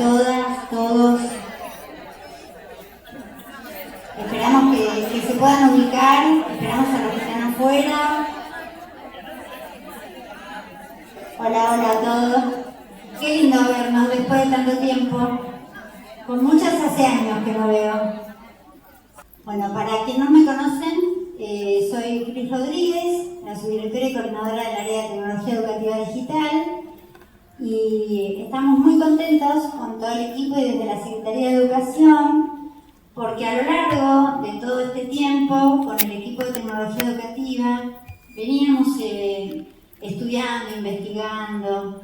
todas, todos. Esperamos que se puedan ubicar, esperamos a los que están afuera. Hola, hola a todos. Qué lindo vernos después de tanto tiempo. Con muchos hace años que no veo. Bueno, para quienes no me conocen, soy Cris Rodríguez, la subdirectora y coordinadora del área de tecnología educativa digital. Y estamos muy contentos con todo el equipo y desde la Secretaría de Educación, porque a lo largo de todo este tiempo, con el equipo de tecnología educativa, veníamos estudiando, investigando,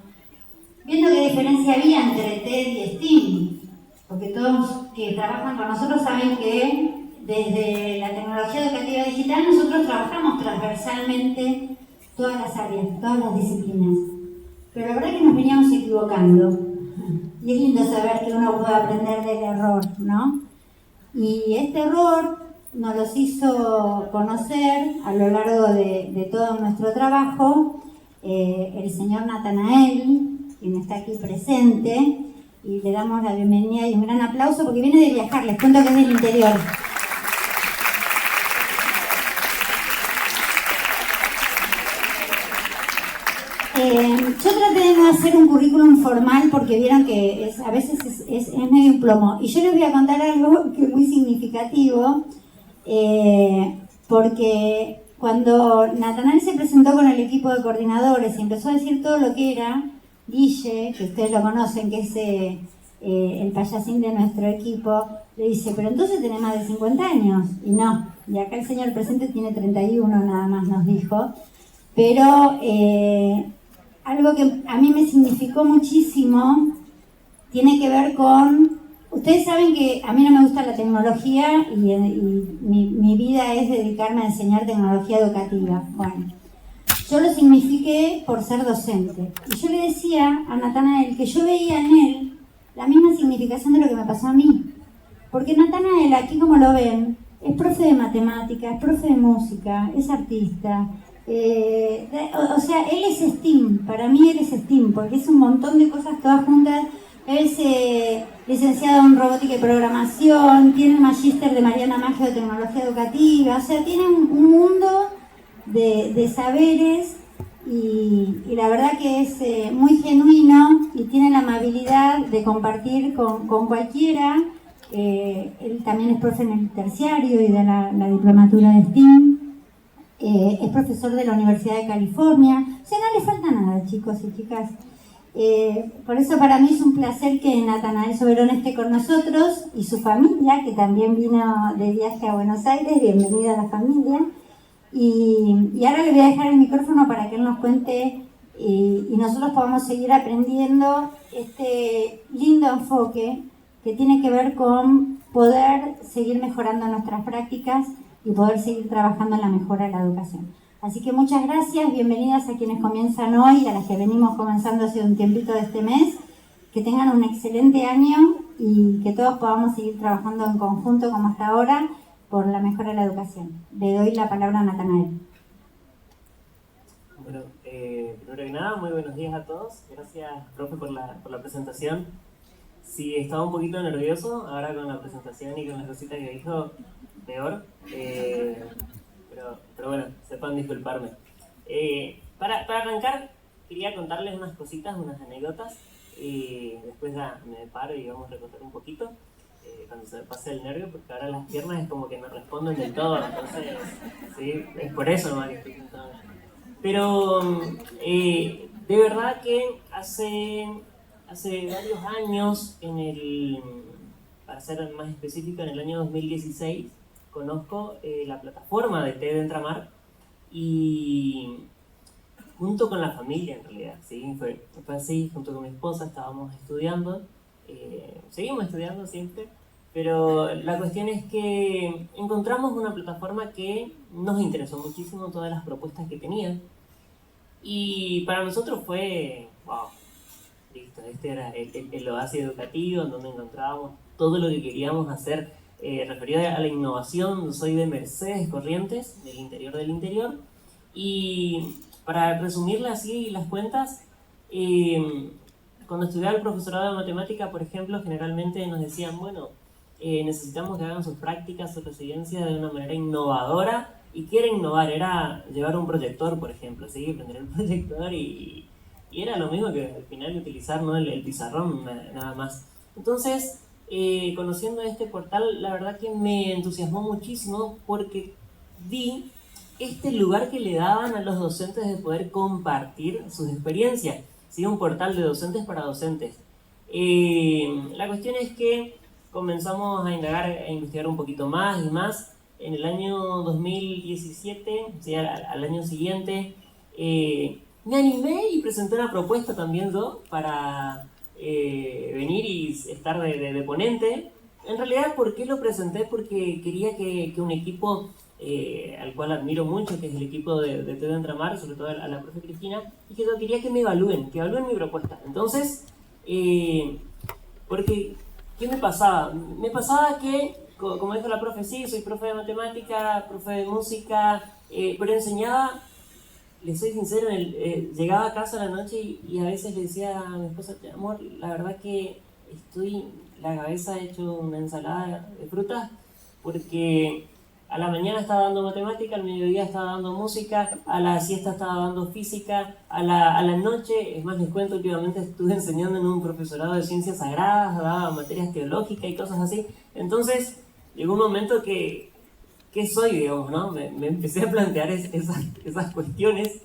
viendo qué diferencia había entre TED y STEAM, porque todos que trabajan con nosotros saben que desde la tecnología educativa digital nosotros trabajamos transversalmente todas las áreas, todas las disciplinas. Pero la verdad es que nos veníamos equivocando. Y es lindo saber que uno puede aprender del error, ¿no? Y este error nos los hizo conocer a lo largo de todo nuestro trabajo el señor Natanael, quien está aquí presente, y le damos la bienvenida y un gran aplauso porque viene de viajar, les cuento que es del interior. Yo traté de no hacer un currículum formal porque vieron que a veces es medio un plomo. Y yo les voy a contar algo que es muy significativo, porque cuando Natanael se presentó con el equipo de coordinadores y empezó a decir todo lo que era, Guille, que ustedes lo conocen, que es el payasín de nuestro equipo, le dice, pero entonces tenés más de 50 años. Y no, y acá el señor presente tiene 31 nada más, nos dijo. Pero algo que a mí me significó muchísimo tiene que ver con... Ustedes saben que a mí no me gusta la tecnología y mi vida es dedicarme a enseñar tecnología educativa. Bueno, yo lo signifiqué por ser docente. Y yo le decía a Natanael que yo veía en él la misma significación de lo que me pasó a mí. Porque Natanael, aquí como lo ven, es profe de matemáticas, es profe de música, es artista. O sea, él es STEAM, para mí él es STEAM, porque es un montón de cosas todas juntas. Es licenciado en robótica y programación, tiene el magíster de Mariana Maggio de tecnología educativa, o sea, tiene un mundo de saberes y la verdad que es muy genuino y tiene la amabilidad de compartir con cualquiera. Él también es profe en el terciario y de la diplomatura de STEAM. Es profesor de la Universidad de California. O sea, no le falta nada, chicos y chicas. Por eso para mí es un placer que Natanael Soberón esté con nosotros y su familia, que también vino de viaje a Buenos Aires. Bienvenida a la familia. Y ahora le voy a dejar el micrófono para que él nos cuente y nosotros podamos seguir aprendiendo este lindo enfoque que tiene que ver con poder seguir mejorando nuestras prácticas y poder seguir trabajando en la mejora de la educación. Así que muchas gracias, bienvenidas a quienes comienzan hoy y a las que venimos comenzando hace un tiempito de este mes. Que tengan un excelente año y que todos podamos seguir trabajando en conjunto como hasta ahora por la mejora de la educación. Le doy la palabra a Natanael. Bueno, primero que nada, muy buenos días a todos. Gracias, profe, por la presentación. Sí, estaba un poquito nervioso ahora con la presentación y con las cositas que dijo, peor. Pero bueno, sepan disculparme. Para arrancar, quería contarles unas cositas, unas anécdotas. Después ya me paro y vamos a recortar un poquito cuando se me pase el nervio, porque ahora las piernas es como que no responden del todo. Entonces, sí, es por eso nomás que estoy sentado. Pero de verdad que hace varios años, para ser más específico, en el año 2016, conozco la plataforma de TED Entramar y junto con la familia en realidad, ¿sí? Fue así, junto con mi esposa estábamos estudiando, seguimos estudiando siempre, pero la cuestión es que encontramos una plataforma que nos interesó muchísimo, todas las propuestas que tenía, y para nosotros fue, wow, listo, este era el oasis educativo en donde encontrábamos todo lo que queríamos hacer referido a la innovación. Soy de Mercedes, Corrientes, del interior, y para resumirle así las cuentas, cuando estudiaba el profesorado de matemática, por ejemplo, generalmente nos decían, bueno, necesitamos que hagan sus prácticas, su residencia de una manera innovadora. ¿Y qué era innovar? Era llevar un proyector, por ejemplo, ¿sí? Prender el proyector y era lo mismo que al final utilizar, ¿no? el pizarrón, nada más. Entonces, conociendo este portal, la verdad que me entusiasmó muchísimo porque vi este lugar que le daban a los docentes de poder compartir sus experiencias. ¿Sí? Un portal de docentes para docentes. La cuestión es que comenzamos a indagar, a investigar un poquito más y más. En el año 2017, o sea, al año siguiente, me animé y presenté una propuesta también yo para venir y estar de ponente. En realidad, ¿por qué lo presenté? Porque quería que un equipo al cual admiro mucho, que es el equipo de TED Entramar, sobre todo a la profe Cristina, y que yo quería que me evalúen mi propuesta. Entonces, porque, ¿qué me pasaba? Me pasaba que, como dijo la profe, sí, soy profe de matemática, profe de música, pero enseñaba, les soy sincero, llegaba a casa a la noche y a veces le decía a mi esposa, amor, la verdad que la cabeza hecho una ensalada de frutas, porque a la mañana estaba dando matemática, al mediodía estaba dando música, a la siesta estaba dando física, a la noche, es más, les cuento, últimamente estuve enseñando en un profesorado de ciencias sagradas, daba materias teológicas y cosas así. Entonces, llegó un momento que ¿qué soy, digamos, no? Me empecé a plantear esas cuestiones.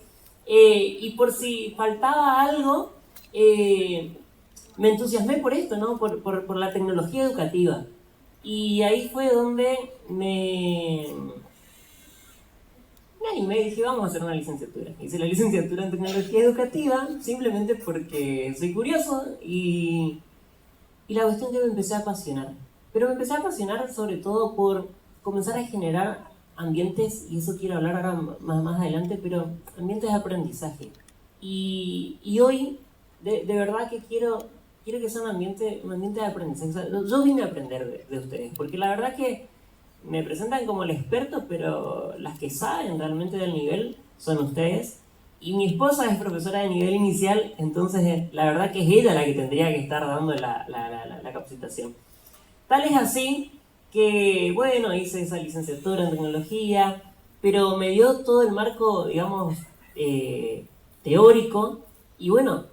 Y por si faltaba algo, me entusiasmé por esto, ¿no? Por la tecnología educativa. Y ahí fue donde me animé y dije, vamos a hacer una licenciatura. Hice la licenciatura en tecnología educativa simplemente porque soy curioso y la cuestión que me empecé a apasionar. Pero me empecé a apasionar sobre todo por comenzar a generar ambientes, y eso quiero hablar ahora más adelante, pero ambientes de aprendizaje. Y hoy, de verdad que quiero que sea un ambiente de aprendizaje. O sea, yo vine a aprender de ustedes, porque la verdad que me presentan como el experto, pero las que saben realmente del nivel son ustedes. Y mi esposa es profesora de nivel inicial, entonces la verdad que es ella la que tendría que estar dando la capacitación. Tal es así que, bueno, hice esa licenciatura en tecnología, pero me dio todo el marco, digamos, teórico, y bueno,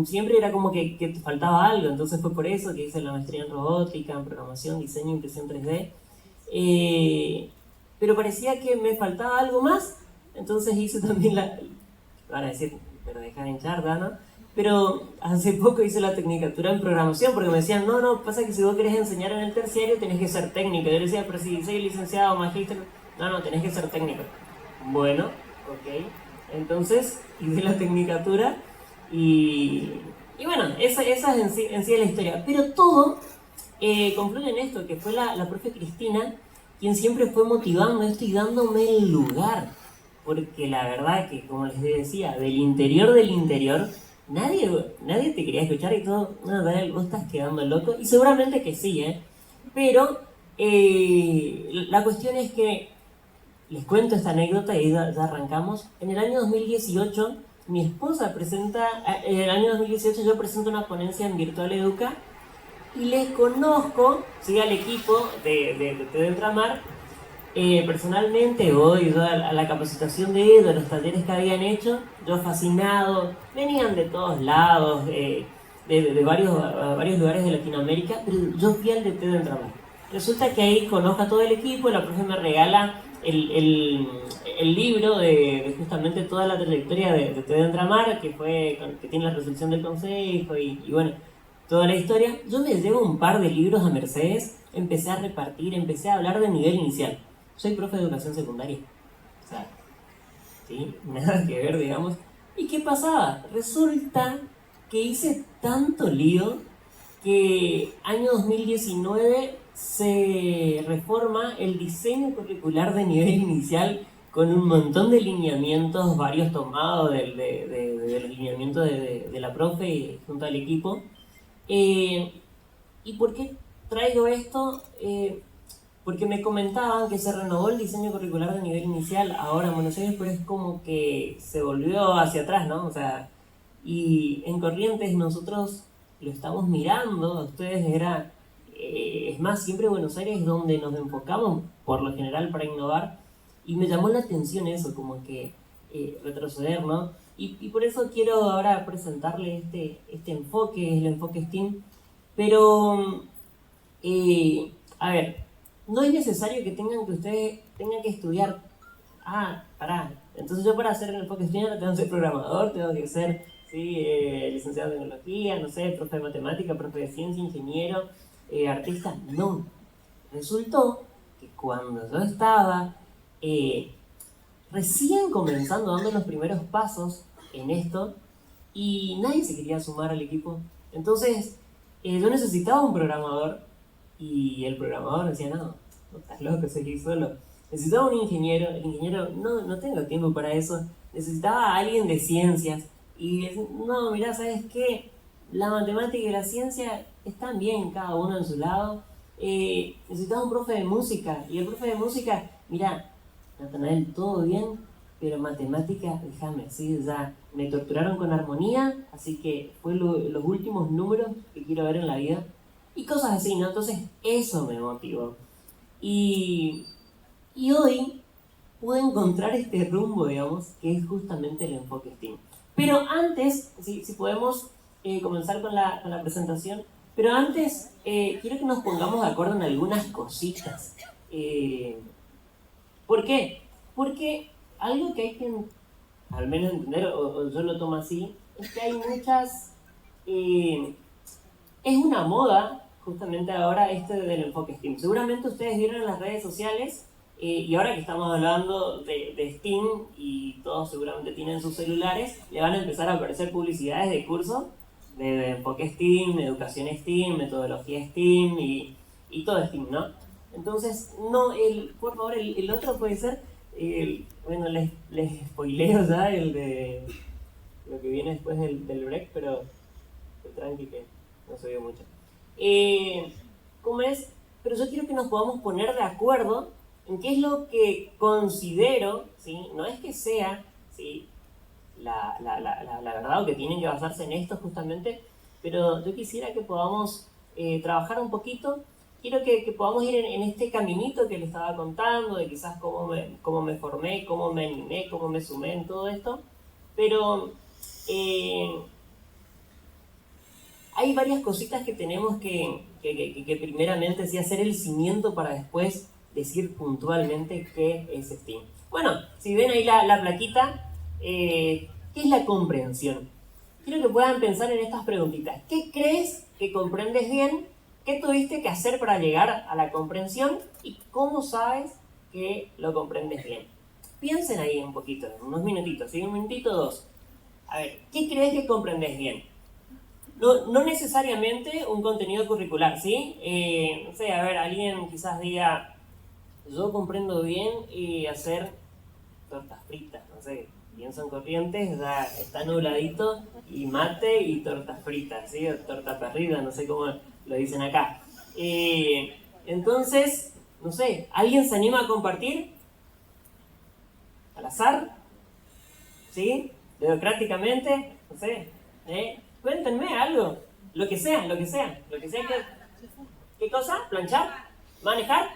siempre era como que faltaba algo, entonces fue por eso que hice la maestría en robótica, en programación, diseño, impresión 3D, pero parecía que me faltaba algo más, entonces hice también van a decir, pero deja de hinchar, ¿no? Pero hace poco hice la tecnicatura en programación porque me decían, no, pasa que si vos querés enseñar en el terciario tenés que ser técnico. Yo decía, pero si soy licenciado o magíster, no, tenés que ser técnico. Bueno, ok. Entonces hice la tecnicatura y bueno, esa es en sí la historia. Pero todo confluye en esto, que fue la profe Cristina quien siempre fue motivando esto y dándome el lugar. Porque la verdad que, como les decía, del interior, nadie te quería escuchar y todo, no, Daniel, vos estás quedando loco. Y seguramente que sí, pero la cuestión es que, les cuento esta anécdota y ya arrancamos. En el año 2018, mi esposa presenta, en el año 2018 yo presento una ponencia en Virtual Educa y les conozco, ¿sí? Al equipo de TED Entramar. Personalmente voy yo a la capacitación de ellos, a los talleres que habían hecho, yo fascinado, venían de todos lados, de varios lugares de Latinoamérica, pero yo fui al de TED Entramar. Resulta que ahí conozco a todo el equipo, la profe me regala el libro de justamente toda la trayectoria de TED Entramar, que tiene la resolución del consejo y bueno, toda la historia. Yo me llevo un par de libros a Mercedes, empecé a repartir, empecé a hablar de nivel inicial. Soy profe de educación secundaria. O sea, ¿sí? Nada que ver, digamos. ¿Y qué pasaba? Resulta que hice tanto lío que año 2019 se reforma el diseño curricular de nivel inicial con un montón de lineamientos, varios tomados de los lineamientos de la profe y junto al equipo. ¿Y por qué traigo esto? Porque me comentaban que se renovó el diseño curricular de nivel inicial ahora en Buenos Aires, pero es como que se volvió hacia atrás, ¿no? O sea, Y en Corrientes nosotros lo estamos mirando, a ustedes es más, siempre Buenos Aires es donde nos enfocamos por lo general para innovar, y me llamó la atención eso, como que retroceder, ¿no? Y por eso quiero ahora presentarle este enfoque, el enfoque STEAM, pero, a ver, no es necesario que ustedes tengan que estudiar, pará, entonces yo para hacer el enfoque STEAM tengo que ser programador, tengo que ser, sí, licenciado en tecnología, no sé, profe de matemática, profe de ciencia, ingeniero, artista, no. Resultó que cuando yo estaba recién comenzando, dando los primeros pasos en esto, y nadie se quería sumar al equipo, entonces yo necesitaba un programador, y el programador decía, no estás loco, seguí solo. Necesitaba un ingeniero, el ingeniero, no tengo tiempo para eso. Necesitaba a alguien de ciencias, y no, mirá, ¿sabes qué? La matemática y la ciencia están bien, cada uno en su lado. Necesitaba un profe de música, y el profe de música, mirá, Natanael, todo bien, pero matemática, déjame, ¿sí? Ya me torturaron con armonía, así que fue los últimos números que quiero ver en la vida. Y cosas así, ¿no? Entonces, eso me motivó. Y hoy pude encontrar este rumbo, digamos, que es justamente el enfoque STEAM. Pero antes, si podemos comenzar con la presentación, pero antes quiero que nos pongamos de acuerdo en algunas cositas. ¿Por qué? Porque algo que hay que, al menos entender, o yo lo tomo así, es que hay muchas... es una moda, justamente ahora, del enfoque STEAM. Seguramente ustedes vieron en las redes sociales, y ahora que estamos hablando de STEAM, y todos seguramente tienen sus celulares, le van a empezar a aparecer publicidades de cursos de enfoque STEAM, educación STEAM, metodología STEAM y todo STEAM, ¿no? Entonces, no, por favor, el otro puede ser, bueno, les spoileo ya el de lo que viene después del break, pero tranqui que no se vio mucho. ¿Cómo es? Pero yo quiero que nos podamos poner de acuerdo en qué es lo que considero, ¿sí? No es que sea, ¿sí?, la verdad, o que tienen que basarse en esto justamente, pero yo quisiera que podamos trabajar un poquito. Quiero que podamos ir en este caminito que les estaba contando, de quizás cómo me formé, cómo me animé, cómo me sumé en todo esto, pero hay varias cositas que tenemos que primeramente sí hacer el cimiento para después decir puntualmente qué es STEAM. Bueno, si ven ahí la plaquita, ¿qué es la comprensión? Quiero que puedan pensar en estas preguntitas. ¿Qué crees que comprendes bien? ¿Qué tuviste que hacer para llegar a la comprensión? ¿Y cómo sabes que lo comprendes bien? Piensen ahí un poquito, unos minutitos, ¿sí? Un minutito, dos. A ver, ¿qué crees que comprendes bien? No necesariamente un contenido curricular, ¿sí? No sé, a ver, alguien quizás diga, yo comprendo bien hacer tortas fritas, no sé, pienso en Corrientes, ya está nubladito, y mate y tortas fritas, ¿sí? O torta perrida, no sé cómo lo dicen acá. Entonces, no sé, ¿alguien se anima a compartir? ¿Al azar? ¿Sí? ¿Democráticamente? No sé, cuéntenme algo, lo que sea. ¿Qué cosa? ¿Planchar? ¿Manejar?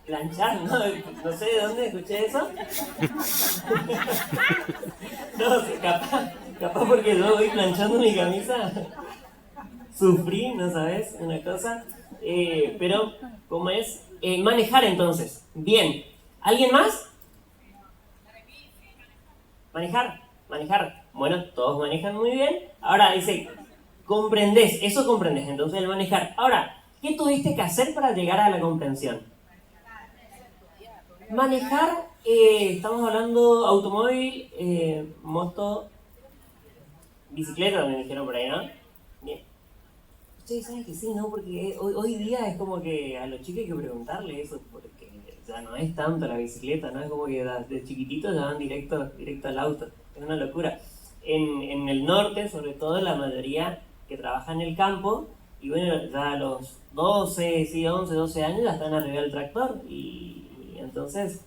¿Planchar? No sé de dónde escuché eso. No sé, capaz porque yo voy planchando mi camisa. Sufrí, ¿no sabes? Una cosa. Pero, ¿cómo es? Manejar entonces. Bien. ¿Alguien más? Manejar. Bueno, todos manejan muy bien. Ahora dice, comprendés. Eso comprendés, entonces el manejar. Ahora, ¿qué tuviste que hacer para llegar a la comprensión? Manejar, estamos hablando automóvil, moto, bicicleta, me dijeron por ahí, ¿no? Bien. Ustedes saben que sí, ¿no? Porque hoy día es como que a los chicos hay que preguntarle eso, porque ya no es tanto la bicicleta, ¿no? Es como que de chiquititos ya van directo al auto. Es una locura. En el norte, sobre todo, la mayoría que trabaja en el campo, y bueno, ya a los 12, sí, 11, 12 años ya están arriba del tractor, y entonces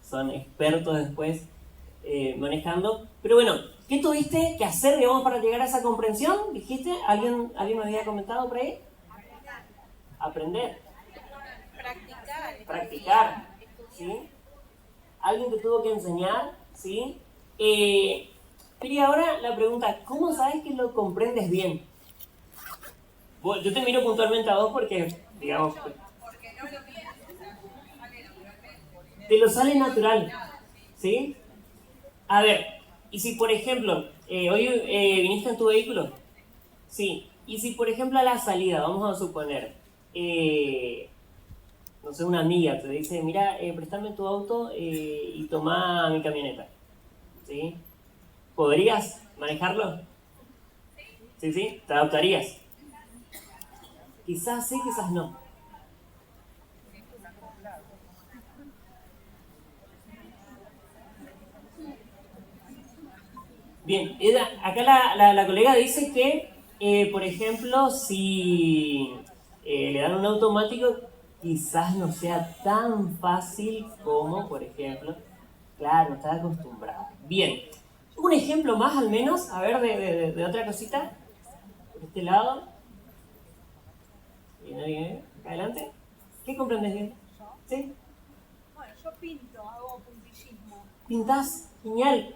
son expertos después manejando. Pero bueno, ¿qué tuviste que hacer, digamos, para llegar a esa comprensión? ¿Dijiste? ¿Alguien me había comentado por ahí? Aprender. Practicar. ¿Sí? Alguien te tuvo que enseñar, ¿sí? Pero y ahora la pregunta, ¿cómo sabes que lo comprendes bien? Yo te miro puntualmente a vos porque, digamos, te lo sale natural, ¿sí? A ver, y si por ejemplo, hoy viniste en tu vehículo, sí, y si por ejemplo a la salida, vamos a suponer, no sé, una amiga te dice, mira, préstame tu auto y toma mi camioneta, ¿sí? ¿Podrías manejarlo? Sí, sí, te adaptarías. Quizás sí, quizás no. Bien, acá la colega dice que, por ejemplo, si le dan un automático, quizás no sea tan fácil como, por ejemplo, claro, está acostumbrado. Bien, un ejemplo más al menos, a ver, de otra cosita, por este lado. Bien, bien, adelante. ¿Qué comprendes bien? ¿Sí? Bueno, yo pinto, hago puntillismo. ¿Pintás? Genial.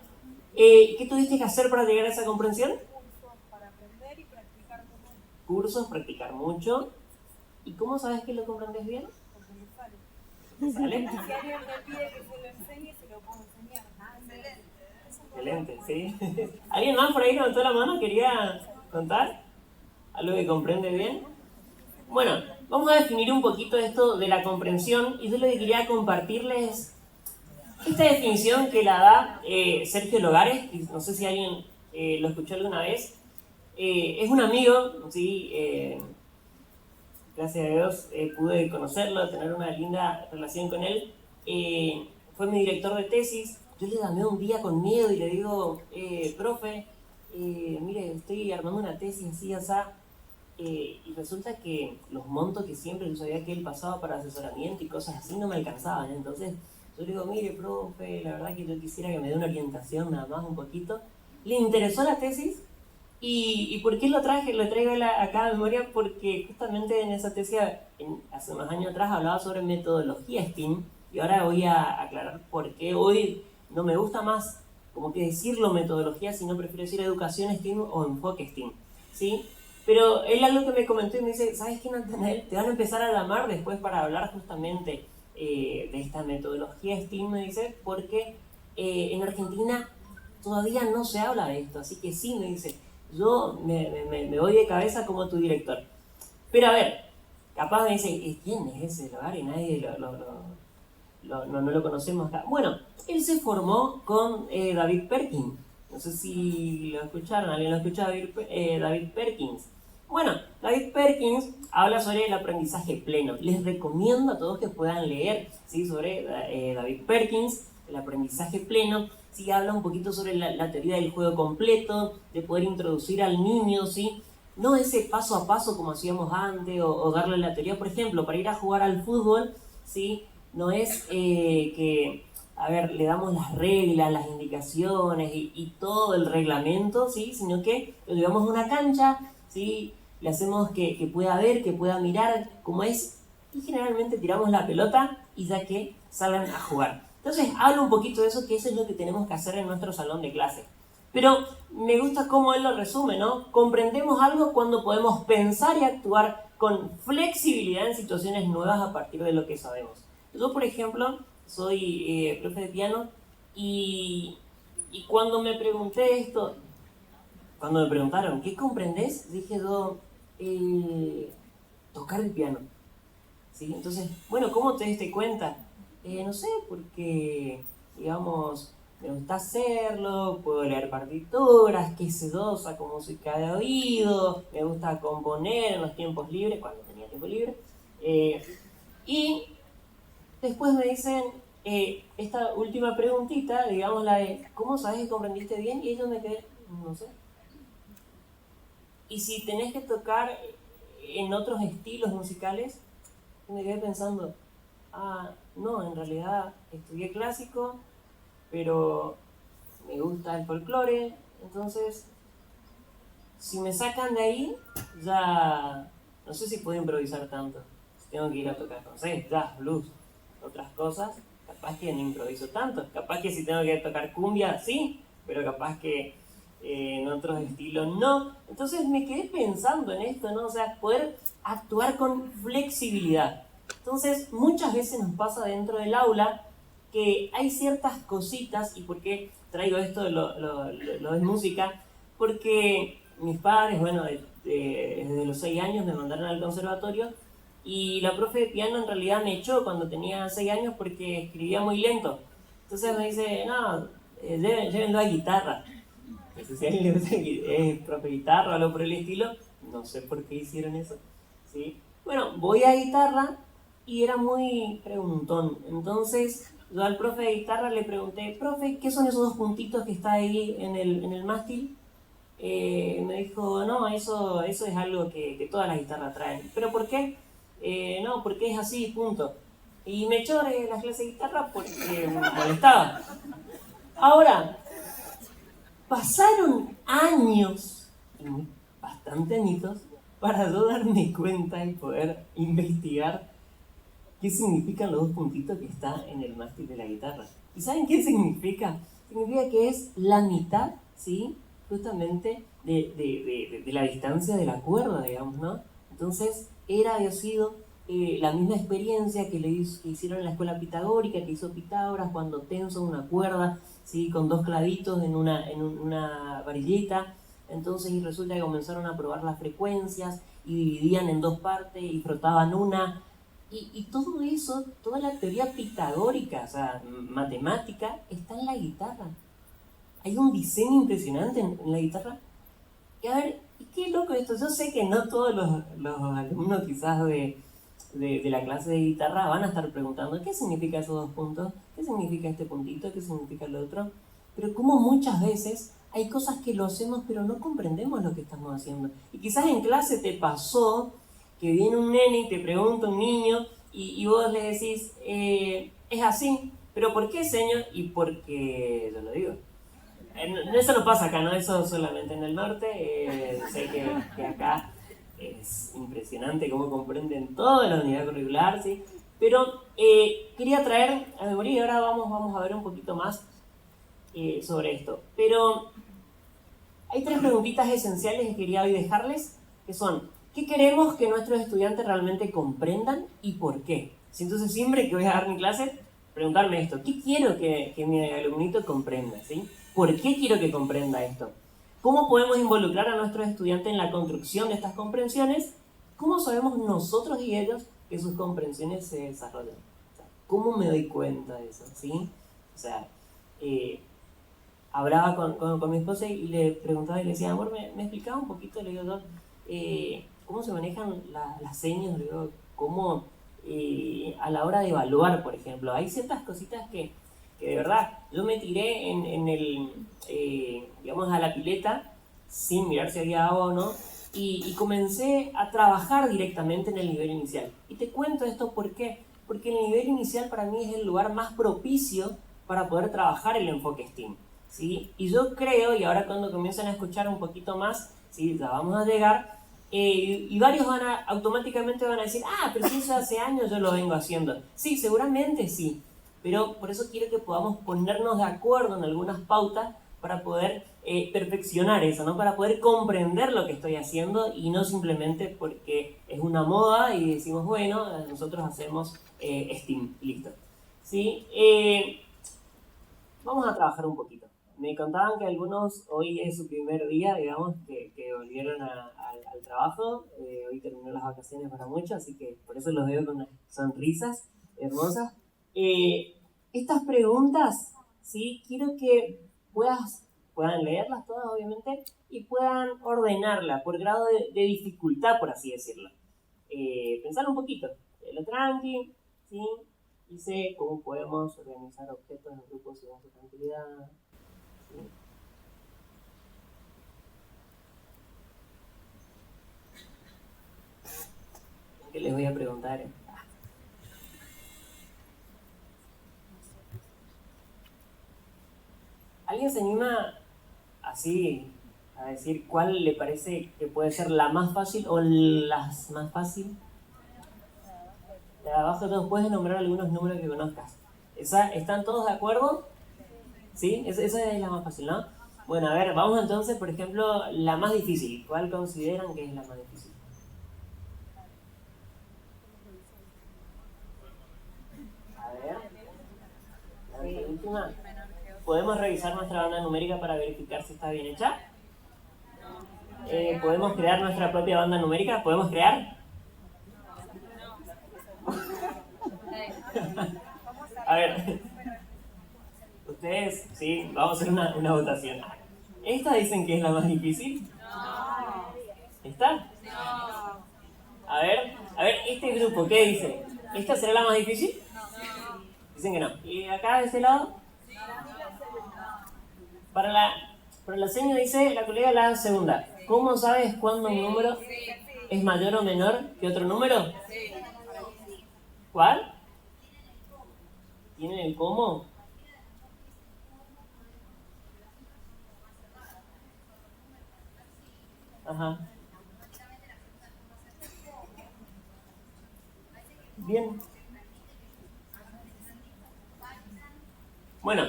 ¿Qué tuviste que hacer para llegar a esa comprensión? Cursos para aprender y practicar mucho. Cursos, practicar mucho. ¿Y cómo sabes que lo comprendes bien? Porque me sale. ¿Te sale? Si alguien me pide que se lo enseñe, se lo puedo enseñar. Excelente, sí. ¿Alguien más por ahí levantó la mano? ¿Quería contar algo que comprende bien? Bueno, vamos a definir un poquito esto de la comprensión y yo lo que quería compartirles esta definición que la da Sergio Logares, que no sé si alguien lo escuchó alguna vez. Es un amigo, ¿sí? Gracias a Dios pude conocerlo, tener una linda relación con él. Fue mi director de tesis. Yo le llamé un día con miedo y le digo, profe, mire, estoy armando una tesis así, así. Y resulta que los montos que siempre yo sabía que él pasaba para asesoramiento y cosas así no me alcanzaban. Entonces yo le digo, mire, profe, la verdad que yo quisiera que me dé una orientación nada más un poquito. Le interesó la tesis. ¿Y por qué lo traigo acá a memoria? Porque justamente en esa tesis, hace unos años atrás, hablaba sobre metodología STEAM, y ahora voy a aclarar por qué hoy no me gusta más como que decirlo metodología, sino prefiero decir educación STEAM o enfoque STEAM, ¿sí? Pero él algo que me comentó y me dice, ¿sabes qué, Natanael? Te van a empezar a llamar después para hablar justamente de esta metodología STEAM, me dice, porque en Argentina todavía no se habla de esto, así que sí, me dice, yo me voy de cabeza como tu director. Pero a ver, capaz me dice, ¿quién es ese lugar? Y nadie no lo conocemos acá. Bueno, él se formó con David Perkins. No sé si lo escucharon, alguien lo escuchó, David Perkins. Bueno, David Perkins habla sobre el aprendizaje pleno. Les recomiendo a todos que puedan leer, ¿sí? Sobre David Perkins, el aprendizaje pleno. Sí, habla un poquito sobre la teoría del juego completo, de poder introducir al niño, ¿sí? No ese paso a paso como hacíamos antes, o darle la teoría, por ejemplo, para ir a jugar al fútbol, ¿sí? No es que, a ver, le damos las reglas, las indicaciones y todo el reglamento, ¿sí? Sino que lo llevamos a una cancha, ¿sí? Le hacemos que pueda ver, que pueda mirar cómo es, y generalmente tiramos la pelota y ya que salgan a jugar. Entonces, hablo un poquito de eso, que eso es lo que tenemos que hacer en nuestro salón de clase. Pero me gusta cómo él lo resume, ¿no? Comprendemos algo cuando podemos pensar y actuar con flexibilidad en situaciones nuevas a partir de lo que sabemos. Yo, por ejemplo, soy profe de piano y cuando me pregunté esto, cuando me preguntaron, ¿qué comprendés? Dije yo, tocar el piano. ¿Sí? Entonces, bueno, ¿cómo te diste cuenta? No sé, porque, digamos, me gusta hacerlo, puedo leer partituras, qué sé yo, saco música de oído, me gusta componer en los tiempos libres, cuando tenía tiempo libre. Y después me dicen esta última preguntita, digamos la de, ¿cómo sabes que comprendiste bien? Y yo me quedé, no sé. Y si tenés que tocar en otros estilos musicales, me quedé pensando, no, en realidad estudié clásico, pero me gusta el folclore, Entonces, si me sacan de ahí, ya no sé si puedo improvisar tanto. Si tengo que ir a tocar, no sé, jazz, blues, otras cosas, capaz que no improviso tanto. Capaz que si tengo que tocar cumbia, sí, pero capaz que en otros estilos no. Entonces me quedé pensando en esto, ¿no? O sea, poder actuar con flexibilidad. Entonces, muchas veces nos pasa dentro del aula que hay ciertas cositas, y por qué traigo esto de lo de música, porque mis padres, bueno, desde los 6 años me mandaron al conservatorio y la profe de piano en realidad me echó cuando tenía 6 años porque escribía muy lento. Entonces me dice, no, llévenlo a guitarra. No sé si a alguien le gusta profe de guitarra o algo por el estilo, no sé por qué hicieron eso. ¿Sí? Bueno, voy a guitarra y era muy preguntón. Entonces yo al profe de guitarra le pregunté, profe, ¿qué son esos dos puntitos que está ahí en el mástil? Me dijo, no, eso es algo que todas las guitarras traen. ¿Pero por qué? No, porque es así, punto. Y me echó de las clases de guitarra porque me molestaba. Ahora, pasaron años, bastante añitos, para yo darme cuenta y poder investigar qué significan los dos puntitos que está en el mástil de la guitarra. ¿Y saben qué significa? Significa que es la mitad, ¿sí? Justamente de la distancia de la cuerda, digamos, ¿no? Entonces, había sido la misma experiencia que hicieron en la escuela pitagórica, que hizo Pitágoras cuando tensa una cuerda, ¿sí? Con dos clavitos en una varilleta. Entonces, y resulta que comenzaron a probar las frecuencias y dividían en dos partes y frotaban una. Y todo eso, toda la teoría pitagórica, o sea, matemática, está en la guitarra. Hay un diseño impresionante en la guitarra. Y a ver, y qué loco esto. Yo sé que no todos los alumnos quizás de la clase de guitarra van a estar preguntando qué significa esos dos puntos, qué significa este puntito, qué significa el otro. Pero como muchas veces hay cosas que lo hacemos pero no comprendemos lo que estamos haciendo. Y quizás en clase te pasó que viene un nene y te pregunta un niño y vos le decís, es así, pero ¿por qué, señor? Y porque, yo lo digo. Eso no pasa acá, ¿no? Eso solamente en el norte. Sé que acá es impresionante cómo comprenden toda la unidad curricular, ¿sí? Pero quería traer a memoria y ahora vamos a ver un poquito más sobre esto. Pero hay tres preguntitas esenciales que quería hoy dejarles, que son, ¿qué queremos que nuestros estudiantes realmente comprendan y por qué? ¿Sí? Entonces siempre que voy a dar mi clase, preguntarme esto, ¿qué quiero que mi alumnito comprenda? ¿Sí? ¿Por qué quiero que comprenda esto? ¿Cómo podemos involucrar a nuestros estudiantes en la construcción de estas comprensiones? ¿Cómo sabemos nosotros y ellos que sus comprensiones se desarrollan? O sea, ¿cómo me doy cuenta de eso? ¿Sí? O sea, hablaba con mi esposa y le preguntaba y le decía, amor, ¿me explicaba un poquito? Le digo yo, ¿cómo se manejan las señas? Le digo, ¿cómo a la hora de evaluar, por ejemplo? Hay ciertas cositas que de verdad, yo me tiré digamos, a la pileta sin mirar si había agua o no y comencé a trabajar directamente en el nivel inicial. Y te cuento esto ¿por qué? Porque el nivel inicial para mí es el lugar más propicio para poder trabajar el enfoque STEAM. ¿Sí? Y yo creo, y ahora cuando comiencen a escuchar un poquito más, ¿sí? Ya vamos a llegar, y varios automáticamente van a decir, pero si eso hace años yo lo vengo haciendo. Sí, seguramente sí, pero por eso quiero que podamos ponernos de acuerdo en algunas pautas para poder perfeccionar eso, ¿no? Para poder comprender lo que estoy haciendo y no simplemente porque es una moda y decimos, bueno, nosotros hacemos STEAM, listo. ¿Sí? Vamos a trabajar un poquito. Me contaban que algunos hoy es su primer día, digamos, que volvieron al trabajo. Hoy terminó las vacaciones para muchos, así que por eso los veo con unas sonrisas hermosas. Estas preguntas, ¿sí? Quiero que puedan leerlas todas, obviamente, y puedan ordenarlas por grado de dificultad, por así decirlo. Pensar un poquito. Lo tranqui, ¿sí? Y sé cómo podemos organizar objetos en grupos según su tranquilidad. ¿Sí? ¿Qué les voy a preguntar? ¿Alguien se anima a así a decir cuál le parece que puede ser la más fácil o las más fácil. De abajo todos puedes nombrar algunos números que conozcas. ¿Están todos de acuerdo? ¿Sí? Esa es la más fácil, ¿no? Bueno, a ver, vamos entonces, por ejemplo, la más difícil. ¿Cuál consideran que es la más difícil? A ver, la última. ¿Podemos revisar nuestra banda numérica para verificar si está bien hecha? ¿Podemos crear nuestra propia banda numérica? ¿Podemos crear? A ver, ustedes, sí, vamos a hacer una votación. ¿Esta dicen que es la más difícil? ¿Esta? A ver, este grupo, ¿qué dice? ¿Esta será la más difícil? Dicen que no. ¿Y acá de este lado? Para la seña dice la colega la segunda. ¿Cómo sabes cuándo un número es mayor o menor que otro número? ¿Cuál? ¿Tienen el cómo? Ajá. Bien. Bueno.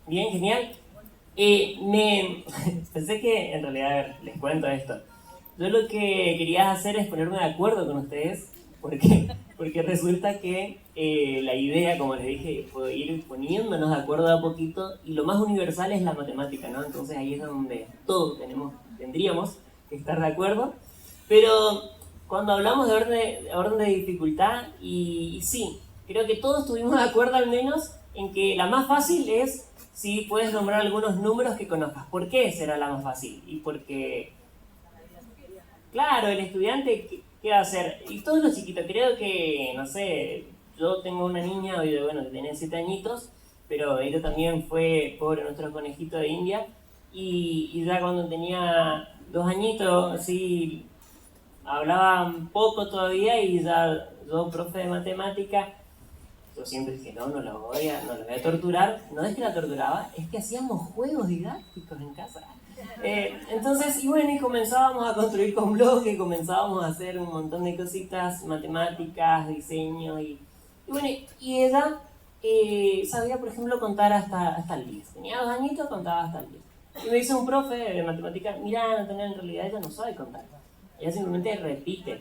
Bien, genial. Pensé que, en realidad, a ver, les cuento esto. Yo lo que quería hacer es ponerme de acuerdo con ustedes, porque resulta que la idea, como les dije, fue ir poniéndonos de acuerdo a poquito, y lo más universal es la matemática, ¿no? Entonces ahí es donde todos tendríamos que estar de acuerdo. Pero cuando hablamos de orden de dificultad, y sí, creo que todos estuvimos de acuerdo al menos en que la más fácil es si puedes nombrar algunos números que conozcas. ¿Por qué será la más fácil? Y porque, claro, el estudiante, ¿qué va a hacer? Y todos los chiquitos, creo que, no sé, yo tengo una niña, bueno, que tenía 7 añitos, pero ella también fue, pobre, nuestro conejito de India, y ya cuando tenía 2 añitos, sí, hablaba poco todavía, y ya yo, profe de matemática, yo siempre dije, no la voy a torturar. No es que la torturaba, es que hacíamos juegos didácticos en casa. Entonces, y bueno, y comenzábamos a construir con bloques, comenzábamos a hacer un montón de cositas, matemáticas, diseño, y bueno, y ella sabía, por ejemplo, contar hasta el 10. Tenía 2 añitos, contaba hasta el 10. Y me dice un profe de matemáticas, mira, Natalia, en realidad ella no sabe contar. Ella simplemente repite.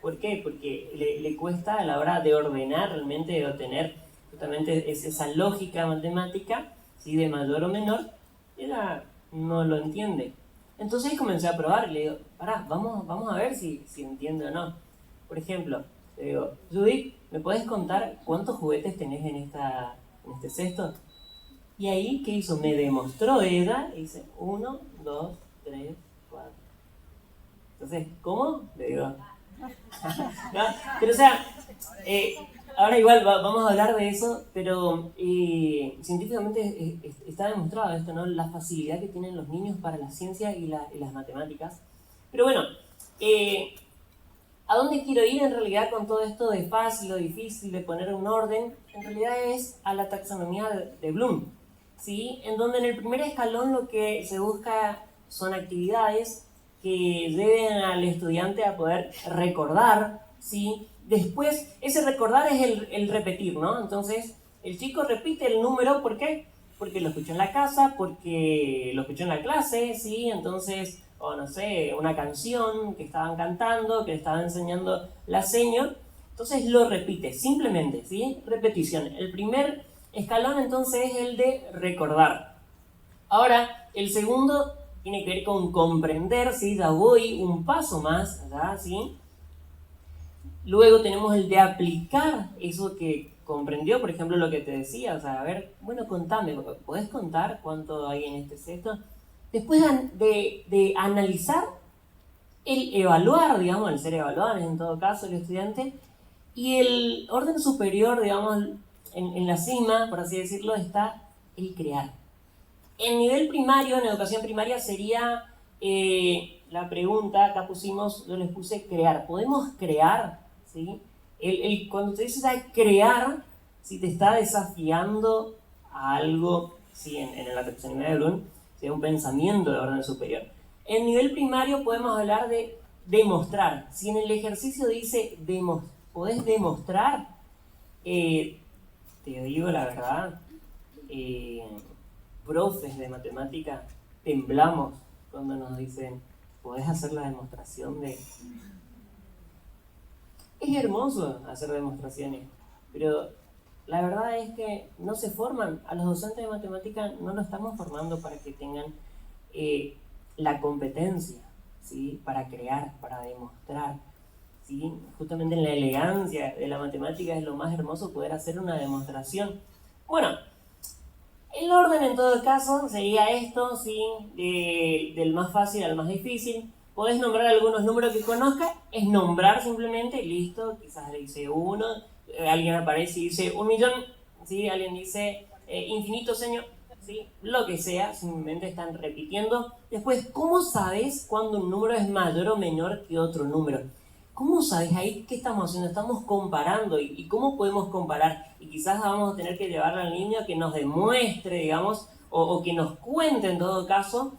¿Por qué? Porque le cuesta a la hora de ordenar, realmente de obtener justamente esa lógica matemática, ¿sí? De mayor o menor, ella no lo entiende. Entonces comencé a probar, le digo, pará, vamos a ver si entiende o no. Por ejemplo, le digo, Judith, ¿me puedes contar cuántos juguetes tenés en este cesto? Y ahí, ¿qué hizo? Me demostró ella, y dice, 1, 2, 3, 4. Entonces, ¿cómo? Le digo... ¿No? Pero o sea, ahora igual vamos a hablar de eso, pero científicamente está demostrado esto, ¿no? La facilidad que tienen los niños para la ciencia y las matemáticas. Pero bueno, ¿a dónde quiero ir en realidad con todo esto de fácil o difícil, de poner un orden? En realidad es a la taxonomía de Bloom, ¿sí? En donde en el primer escalón lo que se busca son actividades que lleven al estudiante a poder recordar, ¿sí? Después, ese recordar es el repetir, ¿no? Entonces, el chico repite el número, ¿por qué? Porque lo escuchó en la casa, porque lo escuchó en la clase, ¿sí? Entonces, o no sé, una canción que estaban cantando, que le estaba enseñando la señora, entonces lo repite, simplemente, ¿sí? Repetición. El primer escalón, entonces, es el de recordar. Ahora, el segundo tiene que ver con comprender, ¿sí? Ya voy un paso más allá, ¿sí? Luego tenemos el de aplicar eso que comprendió, por ejemplo, lo que te decía, o sea, a ver, bueno, contame, ¿podés contar cuánto hay en este cesto? Después de analizar, el evaluar, digamos, el ser evaluado en todo caso, el estudiante, y el orden superior, digamos, en la cima, por así decirlo, está el crear. En nivel primario, en educación primaria, sería la pregunta, acá yo les puse crear. ¿Podemos crear? ¿Sí? Cuando te dices crear, si te está desafiando a algo ¿sí? En la taxonomía de Bloom, ¿sí? Un pensamiento de orden superior. En nivel primario podemos hablar de demostrar. Si en el ejercicio dice podés demostrar, te digo la verdad, profes de matemática temblamos cuando nos dicen, ¿podés hacer la demostración de...? Es hermoso hacer demostraciones, pero la verdad es que no se forman. A los docentes de matemática no lo estamos formando para que tengan la competencia, ¿sí? Para crear, para demostrar, ¿sí? Justamente en la elegancia de la matemática es lo más hermoso poder hacer una demostración. Bueno, el orden en todo caso sería esto, ¿sí? Del más fácil al más difícil. Podés nombrar algunos números que conozcas, es nombrar simplemente, listo, quizás le dice 1, alguien aparece y dice 1.000.000, ¿sí? Alguien dice infinito, señor, ¿sí? Lo que sea, simplemente están repitiendo. Después, ¿cómo sabes cuando un número es mayor o menor que otro número? ¿Cómo sabes ahí qué estamos haciendo? Estamos comparando. ¿Y cómo podemos comparar? Y quizás vamos a tener que llevarle al niño a que nos demuestre, digamos, o que nos cuente en todo caso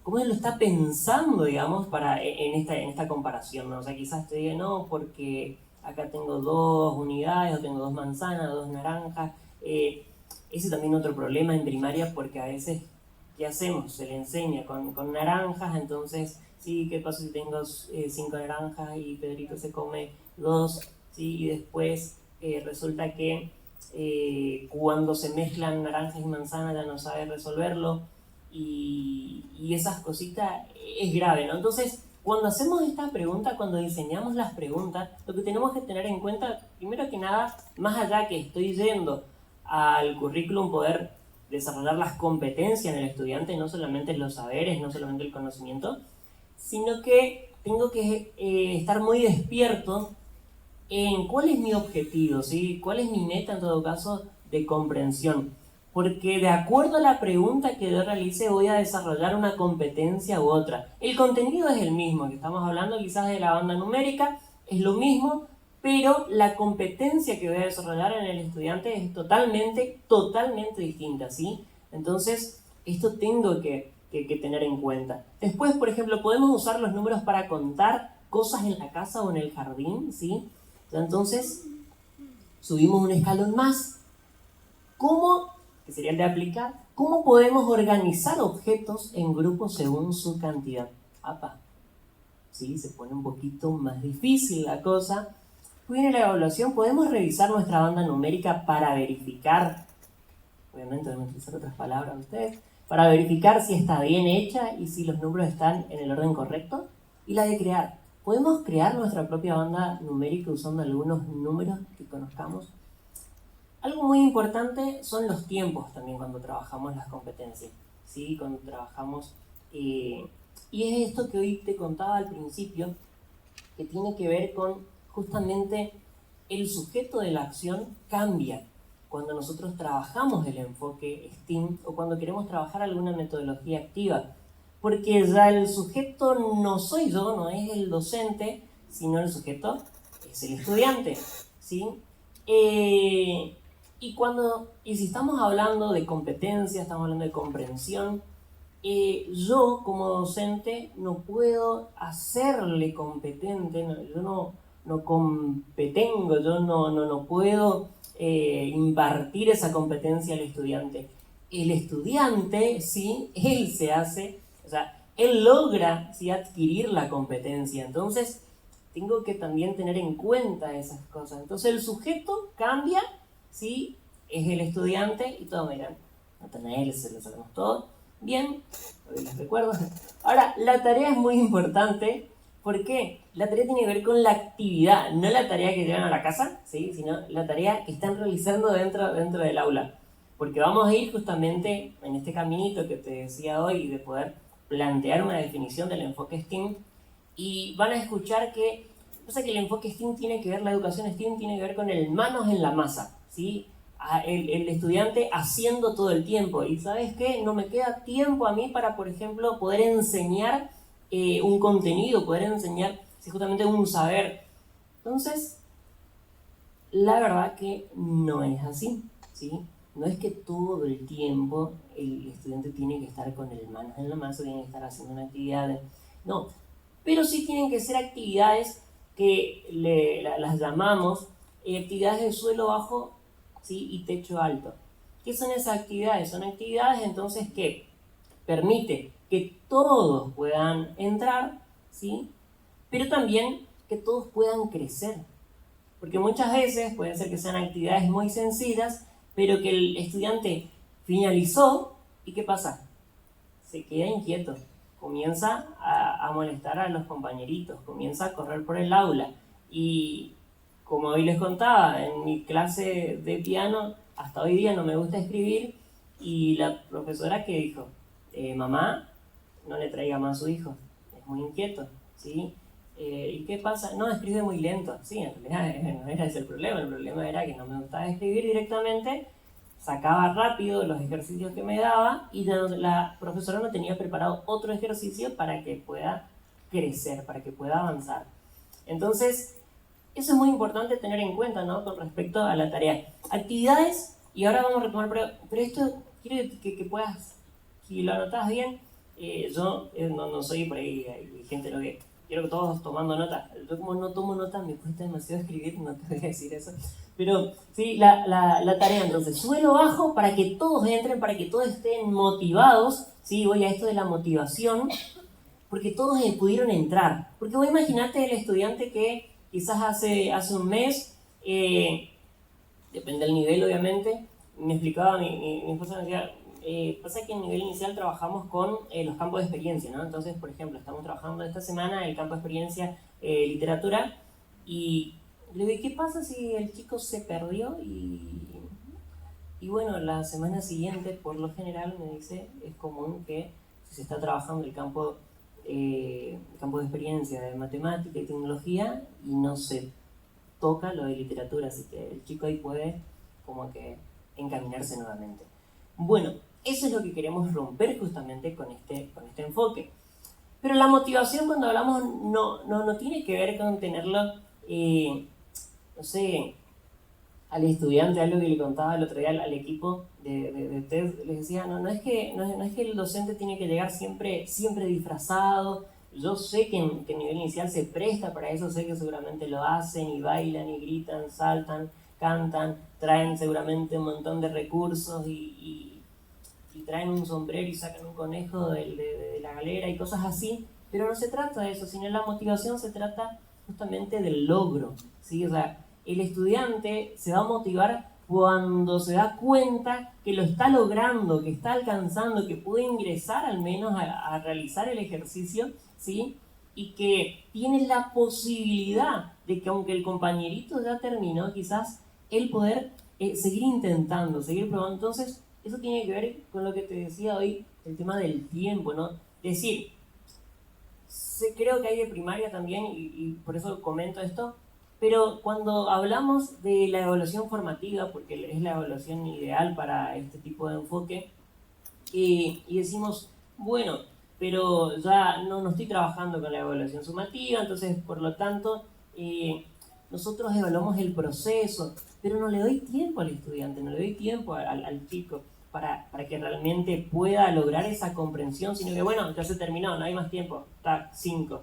cómo él lo está pensando, digamos, en esta comparación, ¿no? O sea, quizás te diga, no, porque acá tengo 2 unidades, o tengo 2 manzanas, 2 naranjas. Ese también es otro problema en primaria, porque a veces, ¿qué hacemos? Se le enseña con naranjas, entonces, sí, ¿qué pasa si tengo 5 naranjas y Pedrito se come 2? ¿Sí? Y después resulta que cuando se mezclan naranjas y manzanas ya no sabe resolverlo. Y esas cositas es grave, ¿no? Entonces, cuando hacemos esta pregunta, cuando diseñamos las preguntas, lo que tenemos que tener en cuenta, primero que nada, más allá que estoy yendo al currículum poder desarrollar las competencias en el estudiante, no solamente los saberes, no solamente el conocimiento, sino que tengo que estar muy despierto en cuál es mi objetivo, ¿sí? Cuál es mi meta en todo caso de comprensión. Porque de acuerdo a la pregunta que yo realice voy a desarrollar una competencia u otra. El contenido es el mismo, que estamos hablando quizás de la banda numérica, es lo mismo, pero la competencia que voy a desarrollar en el estudiante es totalmente distinta, ¿sí? Entonces, esto tengo que tener en cuenta. Después, por ejemplo, podemos usar los números para contar cosas en la casa o en el jardín, ¿sí? Entonces, subimos un escalón más. Que sería el de aplicar, ¿cómo podemos organizar objetos en grupos según su cantidad? ¿Sí? Se pone un poquito más difícil la cosa. Viene la evaluación, podemos revisar nuestra banda numérica para verificar, obviamente deben utilizar otras palabras ustedes, para verificar si está bien hecha y si los números están en el orden correcto. Y la de crear, ¿podemos crear nuestra propia banda numérica usando algunos números que conozcamos? Algo muy importante son los tiempos también cuando trabajamos las competencias, ¿sí? Cuando trabajamos, y es esto que hoy te contaba al principio, que tiene que ver con justamente el sujeto de la acción cambia cuando nosotros trabajamos el enfoque STEAM o cuando queremos trabajar alguna metodología activa, porque ya el sujeto no soy yo, no es el docente, sino el sujeto es el estudiante, ¿sí? Y si estamos hablando de competencia, estamos hablando de comprensión, yo como docente no puedo hacerle competente, yo no competengo, yo no puedo impartir esa competencia al estudiante. El estudiante, sí, él se hace, o sea, él logra, sí, adquirir la competencia. Entonces, tengo que también tener en cuenta esas cosas. Entonces, el sujeto cambia, ¿sí? Es el estudiante y todos miran, Natanael, se lo sabemos todo. Bien, les recuerdo. Ahora, la tarea es muy importante. ¿Por qué? La tarea tiene que ver con la actividad, no la tarea que llevan a la casa, ¿sí? Sino la tarea que están realizando dentro del aula. Porque vamos a ir justamente en este caminito que te decía hoy de poder plantear una definición del enfoque STEAM y van a escuchar que el enfoque STEAM tiene que ver, la educación STEAM tiene que ver con el manos en la masa, ¿sí? El estudiante haciendo todo el tiempo. Y ¿sabes qué? No me queda tiempo a mí para, por ejemplo, poder enseñar un contenido, poder enseñar justamente un saber. Entonces, la verdad que no es así, ¿sí? no es que todo el tiempo el estudiante tiene que estar con el manos en la masa, tiene que estar haciendo una actividad, no, pero sí tienen que ser actividades que las llamamos actividades de suelo bajo, ¿sí? Y techo alto. ¿Qué son esas actividades? Son actividades entonces que permite que todos puedan entrar, ¿sí? Pero también que todos puedan crecer. Porque muchas veces puede ser que sean actividades muy sencillas, pero que el estudiante finalizó y ¿qué pasa? Se queda inquieto, comienza a molestar a los compañeritos, comienza a correr por el aula. Y como hoy les contaba, en mi clase de piano, hasta hoy día no me gusta escribir, y la profesora que dijo, mamá, no le traiga más a su hijo, es muy inquieto, ¿sí? ¿Y qué pasa? No, escribe muy lento. Sí, en realidad no era ese el problema era que no me gustaba escribir directamente, sacaba rápido los ejercicios que me daba y la profesora no tenía preparado otro ejercicio para que pueda crecer, para que pueda avanzar. Entonces, eso es muy importante tener en cuenta, ¿no? Con respecto a la tarea. Actividades, y ahora vamos a retomar, pero esto quiero que puedas, si lo anotás bien, yo no soy por ahí, hay gente lo que quiero que todos tomando nota. Yo como no tomo nota, me cuesta demasiado escribir, no te voy a decir eso. Pero sí, la tarea entonces, suelo bajo para que todos entren, para que todos estén motivados. Sí, voy a esto de la motivación, porque todos pudieron entrar. Porque vos imaginate el estudiante que quizás hace un mes, depende del nivel obviamente, me explicaba mi esposa, me decía, pasa que en nivel inicial trabajamos con los campos de experiencia, ¿no? Entonces, por ejemplo, estamos trabajando esta semana el campo de experiencia literatura, y le digo, ¿qué pasa si el chico se perdió? Y bueno, la semana siguiente, por lo general, me dice, es común que si se está trabajando el campo de experiencia de matemática y tecnología y no se toca lo de literatura, así que el chico ahí puede como que encaminarse nuevamente. Bueno, eso es lo que queremos romper justamente con este enfoque. Pero la motivación, cuando hablamos, no tiene que ver con tenerlo, no sé, al estudiante, algo que le contaba el otro día al equipo de TED, les decía, no es que el docente tiene que llegar siempre disfrazado. Yo sé que en nivel inicial se presta para eso, sé que seguramente lo hacen y bailan y gritan, saltan, cantan, traen seguramente un montón de recursos y traen un sombrero y sacan un conejo de la galera y cosas así, pero no se trata de eso, sino la motivación se trata justamente del logro, ¿sí? O sea, el estudiante se va a motivar cuando se da cuenta que lo está logrando, que está alcanzando, que puede ingresar al menos a realizar el ejercicio, ¿sí? Y que tiene la posibilidad de que aunque el compañerito ya terminó, quizás él poder seguir intentando, seguir probando. Entonces, eso tiene que ver con lo que te decía hoy, el tema del tiempo, ¿no? Es decir, creo que hay de primaria también, y por eso comento esto, pero cuando hablamos de la evaluación formativa, porque es la evaluación ideal para este tipo de enfoque, y decimos, bueno, pero ya no estoy trabajando con la evaluación sumativa, entonces por lo tanto nosotros evaluamos el proceso, pero no le doy tiempo al estudiante, no le doy tiempo al chico para que realmente pueda lograr esa comprensión, sino que bueno, ya se terminó, no hay más tiempo, está 5.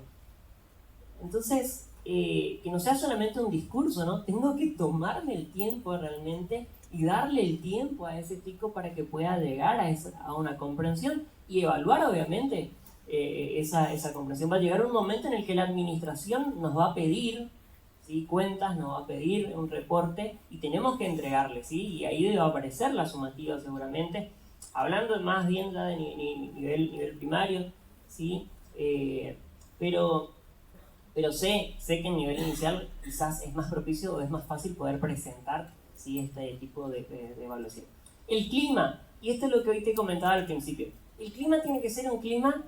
Entonces, que no sea solamente un discurso, ¿no? Tengo que tomarme el tiempo realmente y darle el tiempo a ese chico para que pueda llegar a una comprensión y evaluar, obviamente, esa comprensión. Va a llegar un momento en el que la administración nos va a pedir, ¿sí? Cuentas, nos va a pedir un reporte y tenemos que entregarle, ¿sí? Y ahí va a aparecer la sumativa seguramente, hablando más bien ya de nivel primario, ¿sí? Pero sé que en nivel inicial quizás es más propicio o es más fácil poder presentar, ¿sí? Este tipo de evaluación. El clima, y esto es lo que hoy te comentaba al principio, el clima tiene que ser un clima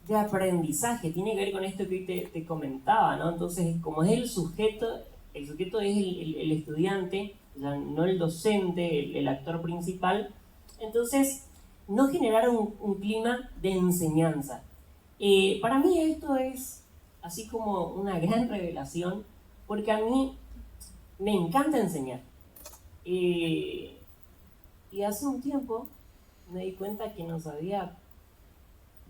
de aprendizaje, tiene que ver con esto que hoy te comentaba, ¿no? Entonces, como es el sujeto es el estudiante, ya no el docente, el actor principal, entonces no generar un clima de enseñanza. Para mí esto es así como una gran revelación, porque a mí me encanta enseñar. Y Y hace un tiempo me di cuenta que no sabía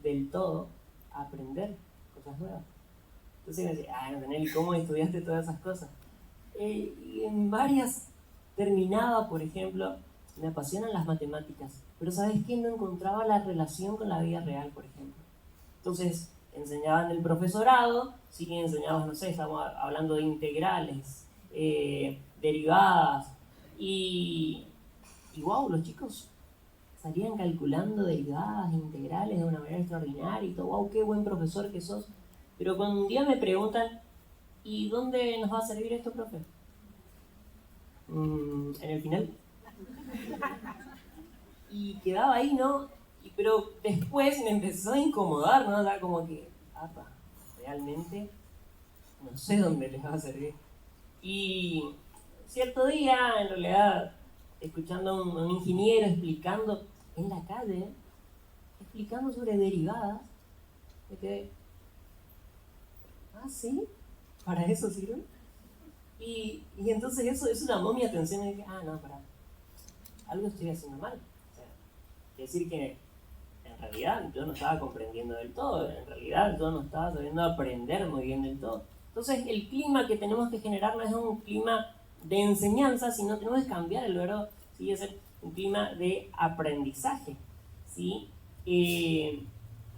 del todo aprender cosas nuevas. Entonces me decía, Nathaniel, ¿cómo estudiaste todas esas cosas? Y en varias terminaba, por ejemplo, me apasionan las matemáticas, pero ¿sabes qué? No encontraba la relación con la vida real, por ejemplo. Entonces, enseñaban el profesorado, sí que enseñaban, no sé, estamos hablando de integrales, derivadas, y wow, los chicos salían calculando derivadas, integrales de una manera extraordinaria y todo, wow, qué buen profesor que sos. Pero cuando un día me preguntan, ¿y dónde nos va a servir esto, profe? En el final. Y quedaba ahí, ¿no? Pero después me empezó a incomodar, ¿no? O sea, como que, realmente no sé dónde les va a servir. Y cierto día, en realidad, escuchando a un ingeniero explicando en la calle, explicando sobre derivadas, me quedé, ¿sí? ¿Para eso sirve? Y entonces eso llamó mi atención y dije, no, pará, algo estoy haciendo mal. O sea, es decir que en realidad yo no estaba comprendiendo del todo, en realidad yo no estaba sabiendo aprender muy bien del todo. Entonces el clima que tenemos que generar no es un clima de enseñanza, sino tenemos que cambiar el verbo, ¿sí? Es un clima de aprendizaje, ¿sí?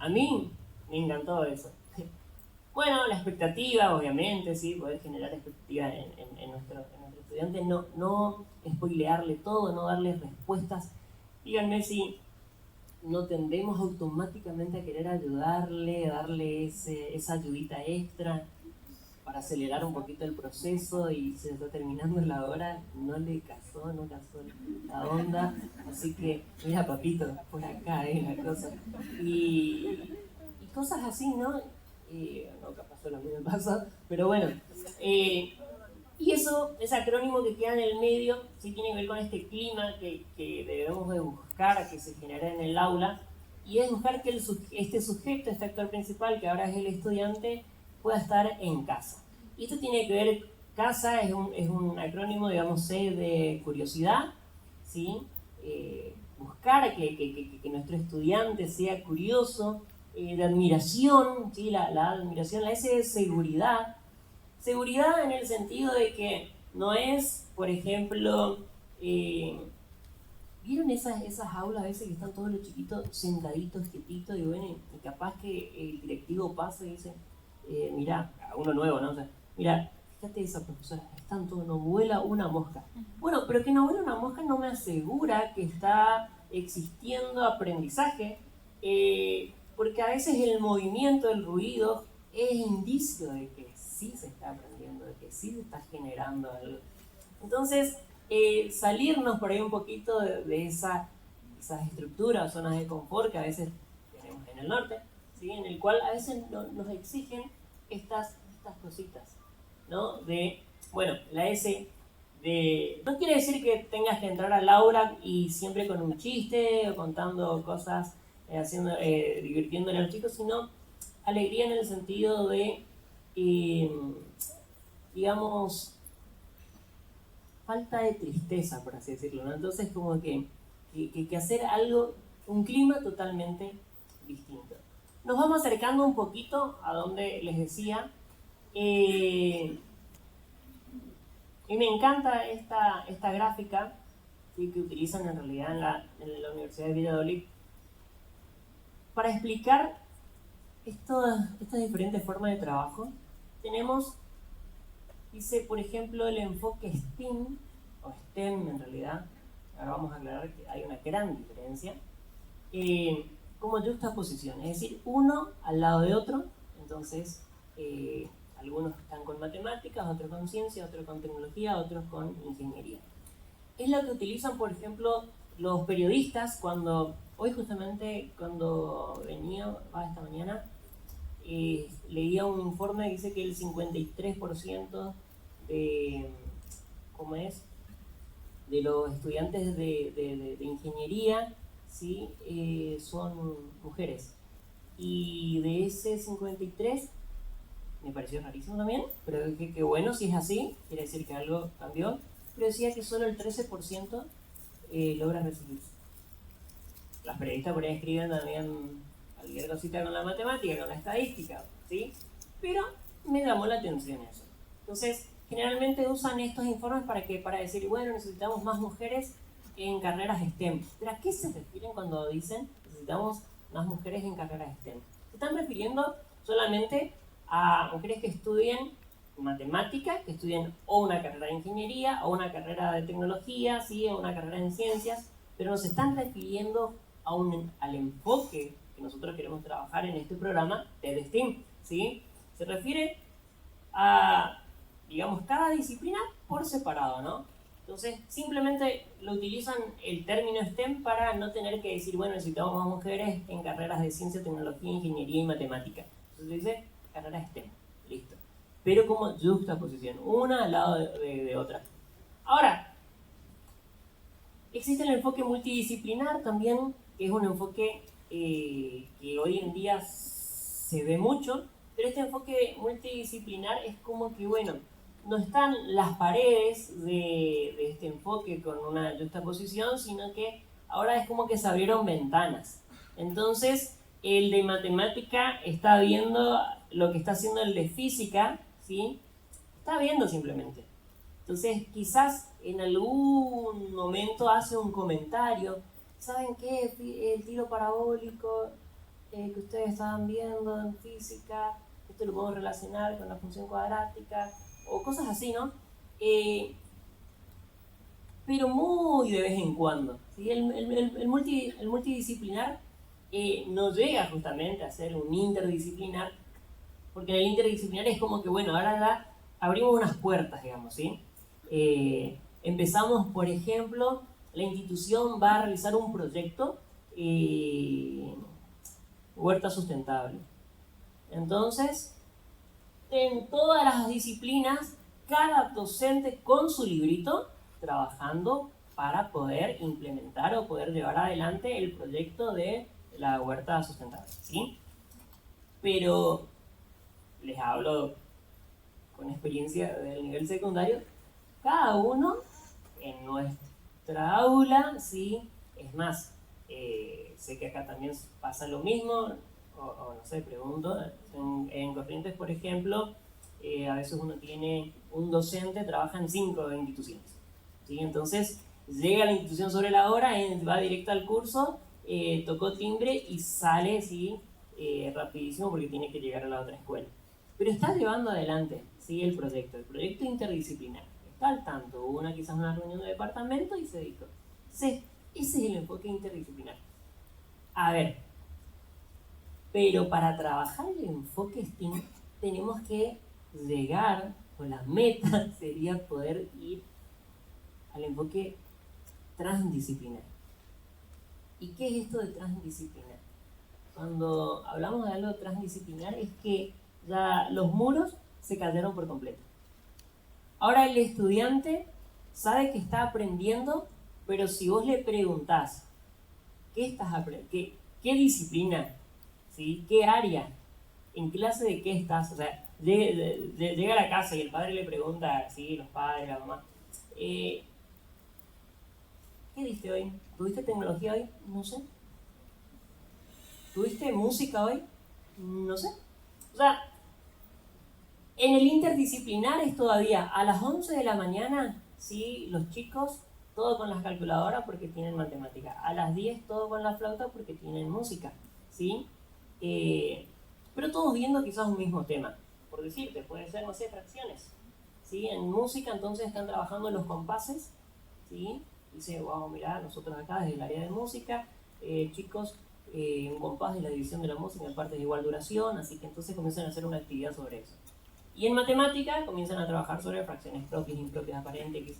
A mí me encantó eso. Bueno, la expectativa, obviamente, sí, poder generar expectativa en nuestro estudiante, no spoilearle todo, no darle respuestas. Díganme si no tendemos automáticamente a querer ayudarle, darle esa ayudita extra para acelerar un poquito el proceso, y se está terminando la hora, no casó la onda, así que, mira papito, por acá la cosa. Y cosas así, ¿no? No, capaz solo a mí me pasa, pero bueno. Y eso, ese acrónimo que queda en el medio, sí tiene que ver con este clima que debemos de buscar que se genere en el aula, y es buscar que este sujeto, este actor principal, que ahora es el estudiante, pueda estar en casa. Y esto tiene que ver, casa es un acrónimo, digamos, C de curiosidad, ¿sí? Buscar que nuestro estudiante sea curioso, de admiración, ¿sí? La admiración, la S de seguridad. Seguridad en el sentido de que no es, por ejemplo, ¿vieron esas aulas a veces que están todos los chiquitos sentaditos, quietitos, y bueno, y capaz que el directivo pasa y dice, mirá, a uno nuevo, ¿no? O sea, mirá, fíjate esa profesora, están todos, no vuela una mosca. Bueno, pero que no vuela una mosca no me asegura que está existiendo aprendizaje, porque a veces el movimiento, el ruido, es indicio de que sí se está aprendiendo, de que sí se está generando algo. Entonces, salirnos por ahí un poquito de esas estructuras, zonas de confort que a veces tenemos en el norte, ¿sí? En el cual a veces nos exigen estas cositas, ¿no? Bueno, la S de... No quiere decir que tengas que entrar al aula y siempre con un chiste o contando cosas, divirtiéndole a los chicos, sino alegría en el sentido de, digamos, falta de tristeza, por así decirlo, ¿no? Entonces como que hacer algo, un clima totalmente distinto. Nos vamos acercando un poquito a donde les decía, y me encanta esta gráfica, ¿sí? Que utilizan en realidad en la Universidad de Valladolid para explicar estas diferentes formas de trabajo. Tenemos, dice, por ejemplo, el enfoque STEAM, o STEM en realidad, ahora vamos a aclarar que hay una gran diferencia, como juxtaposición, es decir, uno al lado de otro. Entonces, algunos están con matemáticas, otros con ciencia, otros con tecnología, otros con ingeniería. Es lo que utilizan, por ejemplo, los periodistas hoy justamente cuando venía esta mañana, leía un informe que dice que el 53% de los estudiantes de ingeniería, ¿sí? Son mujeres. Y de ese 53, me pareció rarísimo también, pero dije que bueno, si es así, quiere decir que algo cambió. Pero decía que solo el 13% logra recibirse. Las periodistas por ahí escriben también cualquier cosita con la matemática, con la estadística, ¿sí? Pero me llamó la atención eso. Entonces, generalmente usan estos informes para decir, bueno, necesitamos más mujeres en carreras STEM. ¿Pero a qué se refieren cuando dicen necesitamos más mujeres en carreras STEM? Se están refiriendo solamente a mujeres que estudien matemática, que estudien o una carrera de ingeniería, o una carrera de tecnología, ¿sí? O una carrera en ciencias, pero nos están refiriendo al enfoque que nosotros queremos trabajar en este programa de STEM, ¿sí? Se refiere a, digamos, cada disciplina por separado, ¿no? Entonces, simplemente lo utilizan el término STEM para no tener que decir, bueno, necesitamos más mujeres en carreras de ciencia, tecnología, ingeniería y matemática. Entonces dice carrera STEM, listo. Pero como juxtaposición, una al lado de otra. Ahora, existe el enfoque multidisciplinar también, que es un enfoque que hoy en día se ve mucho, pero este enfoque multidisciplinar es como que, bueno, no están las paredes de este enfoque con una juxtaposición, sino que ahora es como que se abrieron ventanas. Entonces, el de matemática está viendo lo que está haciendo el de física, ¿sí? Está viendo simplemente. Entonces, quizás en algún momento hace un comentario. ¿Saben qué? El tiro parabólico que ustedes estaban viendo en física, esto lo podemos relacionar con la función cuadrática, o cosas así, ¿no? Pero muy de vez en cuando, ¿sí? El multidisciplinar no llega justamente a ser un interdisciplinar, porque en el interdisciplinar es como que, bueno, ahora ya abrimos unas puertas, digamos, ¿sí? Empezamos, por ejemplo, la institución va a realizar un proyecto huerta sustentable. Entonces, en todas las disciplinas, cada docente con su librito, trabajando para poder implementar o poder llevar adelante el proyecto de la huerta sustentable, ¿sí? Pero les hablo con experiencia del nivel secundario, cada uno en nuestra aula, ¿sí? Es más, sé que acá también pasa lo mismo, o no sé, pregunto, en Corrientes, por ejemplo, a veces uno tiene un docente, trabaja en 5 instituciones, ¿sí? Entonces, llega a la institución sobre la hora, va directo al curso, tocó timbre y sale, ¿sí? Rapidísimo porque tiene que llegar a la otra escuela. Pero está llevando adelante, ¿sí? el proyecto interdisciplinar. Está al tanto, hubo quizás una reunión de departamento y se dijo. Ese es el enfoque interdisciplinar. A ver, pero para trabajar el enfoque STEAM tenemos que llegar, o la meta sería poder ir al enfoque transdisciplinar. ¿Y qué es esto de transdisciplinar? Cuando hablamos de algo transdisciplinar es que ya los muros se cayeron por completo. Ahora el estudiante sabe que está aprendiendo, pero si vos le preguntás, ¿qué estás aprendiendo? ¿Qué disciplina? ¿Sí? ¿Qué área? ¿En clase de qué estás? O sea, llega a la casa y el padre le pregunta, ¿sí? Los padres, la mamá, ¿qué diste hoy? ¿Tuviste tecnología hoy? No sé. ¿Tuviste música hoy? No sé. O sea, en el interdisciplinar es todavía a las 11 de la mañana, ¿sí? Los chicos, todo con las calculadoras porque tienen matemática. A las 10 todo con la flauta porque tienen música, ¿sí? Pero todos viendo quizás un mismo tema. Por decirte, puede ser, no sé, fracciones, ¿sí? En música entonces están trabajando los compases, ¿sí? Dice, wow, mirá, nosotros acá desde el área de música, chicos, un compás de la división de la música en partes de igual duración, así que entonces comienzan a hacer una actividad sobre eso. Y en matemática comienzan a trabajar sobre fracciones propias, impropias, aparentes.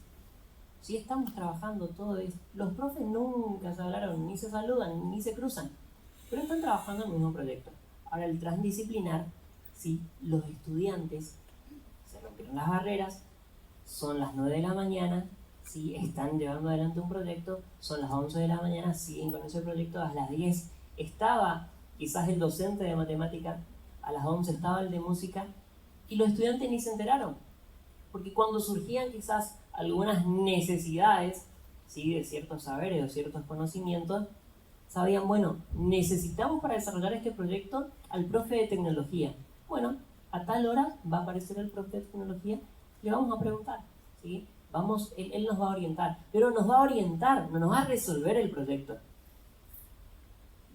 Si estamos trabajando todo eso, los profes nunca se hablaron, ni se saludan, ni se cruzan, pero están trabajando en el mismo proyecto. Ahora el transdisciplinar, sí, los estudiantes se rompieron las barreras, son las 9 de la mañana, sí, están llevando adelante un proyecto, son las 11 de la mañana, siguen con ese proyecto, a las 10 estaba quizás el docente de matemática, a las 11 estaba el de música, y los estudiantes ni se enteraron, porque cuando surgían quizás algunas necesidades ¿sí? De ciertos saberes o ciertos conocimientos, sabían, bueno, necesitamos para desarrollar este proyecto al profe de tecnología. Bueno, a tal hora va a aparecer el profe de tecnología, le vamos a preguntar, ¿sí? Él nos va a orientar, pero nos va a orientar, no nos va a resolver el proyecto.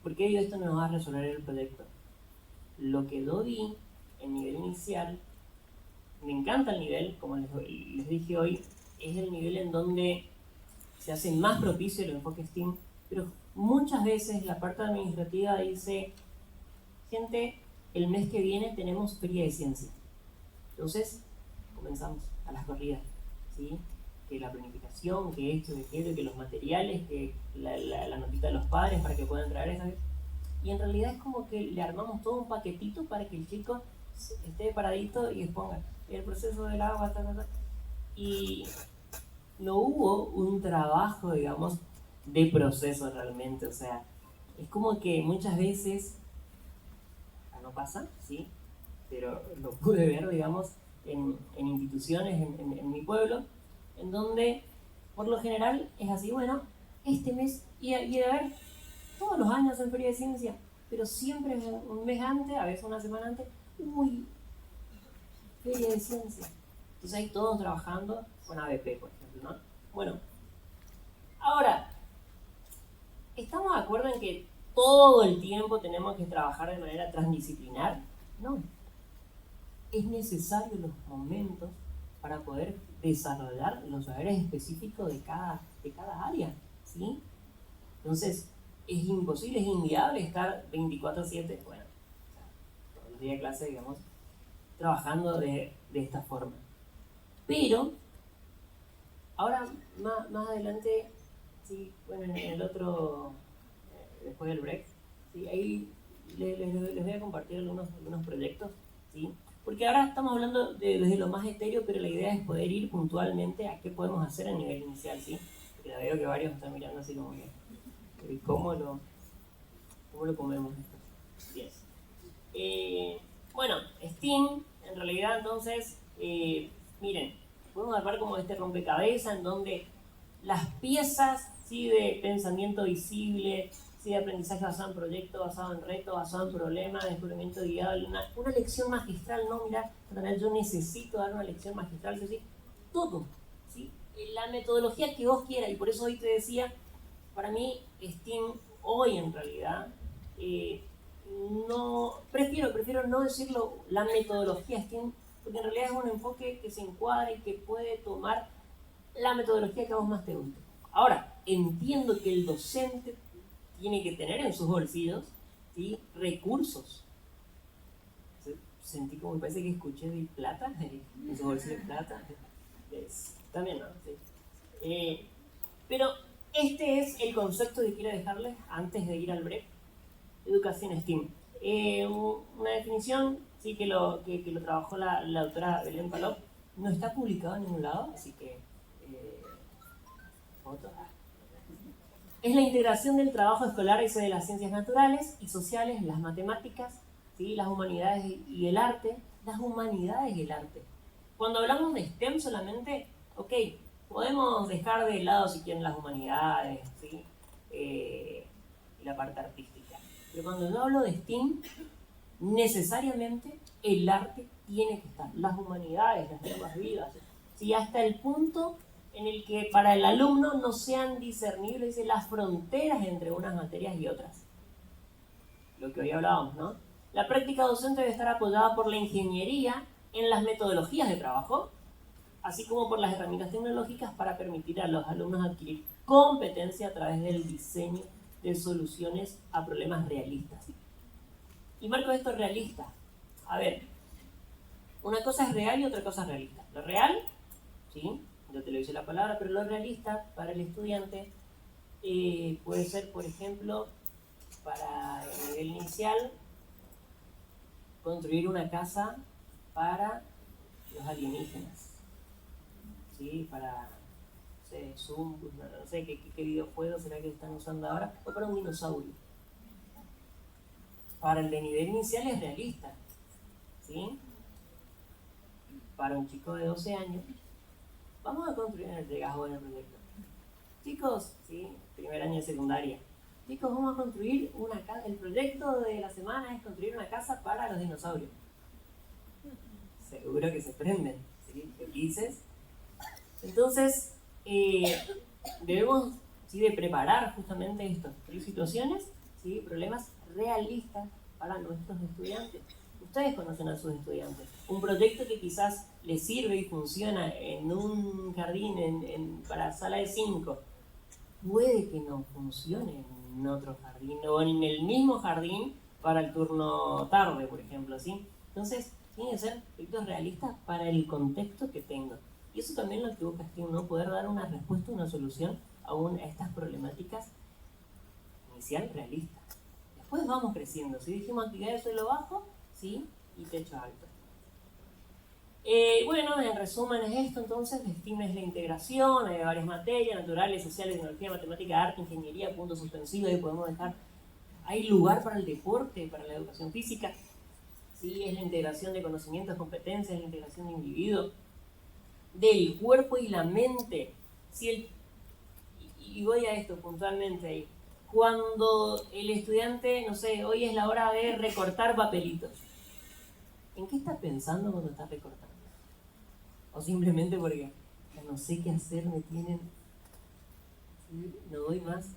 ¿Por qué digo esto no nos va a resolver el proyecto? Lo que yo vi en nivel inicial, me encanta el nivel, como les dije hoy, es el nivel en donde se hace más propicio el enfoque STEAM, pero muchas veces la parte administrativa dice, gente, el mes que viene tenemos feria de ciencia. Entonces, comenzamos a las corridas, ¿sí? Que la planificación, que esto, que aquello, que los materiales, que la notita de los padres para que puedan traer esa. Y en realidad es como que le armamos todo un paquetito para que el chico esté paradito y exponga el proceso del agua, y no hubo un trabajo, digamos, de proceso realmente. O sea, es como que muchas veces, no pasa, ¿sí? Pero lo pude ver, digamos, en instituciones en mi pueblo, en donde por lo general es así, bueno, este mes, y a ver, todos los años en Feria de Ciencia, pero siempre un mes antes, a veces una semana antes, uy, Feria de Ciencia. Entonces ahí todos trabajando con ABP, por ejemplo, ¿no? Bueno, ahora, ¿estamos de acuerdo en que todo el tiempo tenemos que trabajar de manera transdisciplinar? No. Es necesario los momentos para poder desarrollar los saberes específicos de cada área, ¿sí? Entonces, es imposible, es inviable estar 24/7, bueno, todos los días de clase, digamos, trabajando de esta forma. Pero, ahora, más adelante, sí, bueno, en el otro, después del break, ¿sí? Ahí les voy a compartir algunos proyectos, ¿sí? Porque ahora estamos hablando desde lo más etéreo, pero la idea es poder ir puntualmente a qué podemos hacer a nivel inicial, ¿sí? Porque ya veo que varios están mirando así como que, ¿cómo lo comemos esto? Bien. Bueno, Steam, en realidad, entonces, miren, podemos armar como este rompecabezas en donde las piezas, ¿sí? De pensamiento visible, ¿sí? De aprendizaje basado en proyecto, basado en reto, basado en problema, descubrimiento guiado, una lección magistral, no, mira, yo necesito dar una lección magistral, ¿sí? Todo, ¿sí? La metodología que vos quieras, y por eso hoy te decía, para mí STEAM hoy en realidad, no, prefiero no decirlo la metodología STEAM, porque en realidad es un enfoque que se encuadra y que puede tomar la metodología que a vos más te guste. Ahora, entiendo que el docente tiene que tener en sus bolsillos, ¿sí? Recursos. Sentí como, me parece que escuché de plata, en sus bolsillos de plata. También, ¿no? Sí. Pero este es el concepto que quiero dejarles antes de ir al break. Educación STEAM. Una definición, sí, que lo trabajó la doctora Belén Palop. No está publicado en ningún lado, así que es la integración del trabajo escolar ese de las ciencias naturales y sociales, las matemáticas, ¿sí? Las humanidades y el arte. Las humanidades y el arte. Cuando hablamos de STEM solamente, ok, podemos dejar de lado si quieren las humanidades, ¿sí? Y la parte artística. Pero cuando yo hablo de STEAM, necesariamente el arte tiene que estar. Las humanidades, las lenguas vivas, ¿sí? Hasta el punto en el que para el alumno no sean discernibles las fronteras entre unas materias y otras. Lo que hoy hablábamos, ¿no? La práctica docente debe estar apoyada por la ingeniería en las metodologías de trabajo, así como por las herramientas tecnológicas para permitir a los alumnos adquirir competencia a través del diseño de soluciones a problemas realistas. Y marco esto realista. A ver, una cosa es real y otra cosa es realista. Lo real, ¿sí? Yo te lo dice la palabra, pero lo realista para el estudiante puede ser, por ejemplo, para el nivel inicial, construir una casa para los alienígenas, ¿sí? Para, no sé, Zoom, no sé qué videojuego será que están usando ahora, o para un dinosaurio. Para el de nivel inicial es realista, ¿sí? Para un chico de 12 años, vamos a construir en el regajo del proyecto. chicos, ¿sí? Primer año de secundaria, chicos, vamos a construir una casa, el proyecto de la semana es construir una casa para los dinosaurios. Seguro que se prenden, ¿sí? Felices. Entonces, debemos, ¿sí?, de preparar justamente estas situaciones, ¿sí?, problemas realistas para nuestros estudiantes. Ustedes conocen a sus estudiantes. Un proyecto que quizás les sirve y funciona en un jardín para sala de 5, puede que no funcione en otro jardín o en el mismo jardín para el turno tarde, por ejemplo, ¿sí? Entonces, tienen que ser proyectos realistas para el contexto que tengo. Y eso también lo que busca STEAM, ¿no? Poder dar una respuesta, una solución a estas problemáticas inicial realistas. Después vamos creciendo. Si dijimos actividad de suelo bajo, ¿sí?, y techo alto. Bueno, en resumen es esto entonces. STEAM es la integración de varias materias, naturales, sociales, tecnología, matemática, arte, ingeniería, punto suspensivo. Ahí podemos dejar, hay lugar para el deporte, para la educación física. Sí, es la integración de conocimientos, competencias, la integración de individuos, del cuerpo y la mente. Sí, y voy a esto puntualmente ahí. Cuando el estudiante, no sé, hoy es la hora de recortar papelitos, ¿en qué está pensando cuando está recortando? O simplemente porque ya no sé qué hacer, me tienen... ¿Sí? No doy más.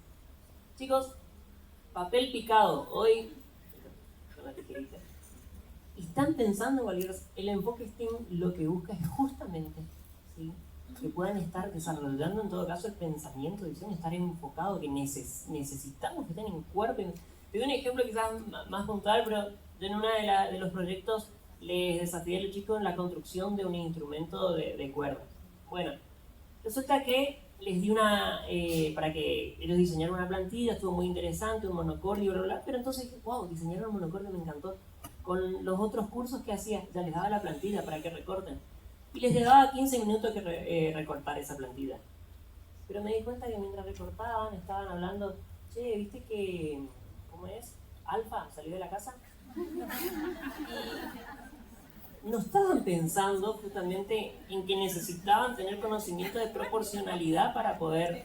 Chicos, papel picado, hoy con la tijerita. Están pensando en cualquier cosa. El enfoque STEAM lo que busca es justamente, ¿sí?, que puedan estar desarrollando en todo caso el pensamiento, estar enfocado, que necesitamos que estén en cuerpo. Te doy un ejemplo quizás más puntual, pero yo en uno de los proyectos les desafié a los chicos en la construcción de un instrumento de cuerda. Bueno, resulta que les di para que ellos diseñaran una plantilla, estuvo muy interesante, un monocordio, bla, bla, pero entonces dije, wow, diseñaron un monocordio, me encantó. Con los otros cursos que hacía, ya les daba la plantilla para que recorten. Y les llevaba 15 minutos que recortar esa plantilla. Pero me di cuenta que mientras recortaban, estaban hablando, che, ¿viste que, cómo es? Alfa salió de la casa. Y no estaban pensando justamente en que necesitaban tener conocimiento de proporcionalidad para poder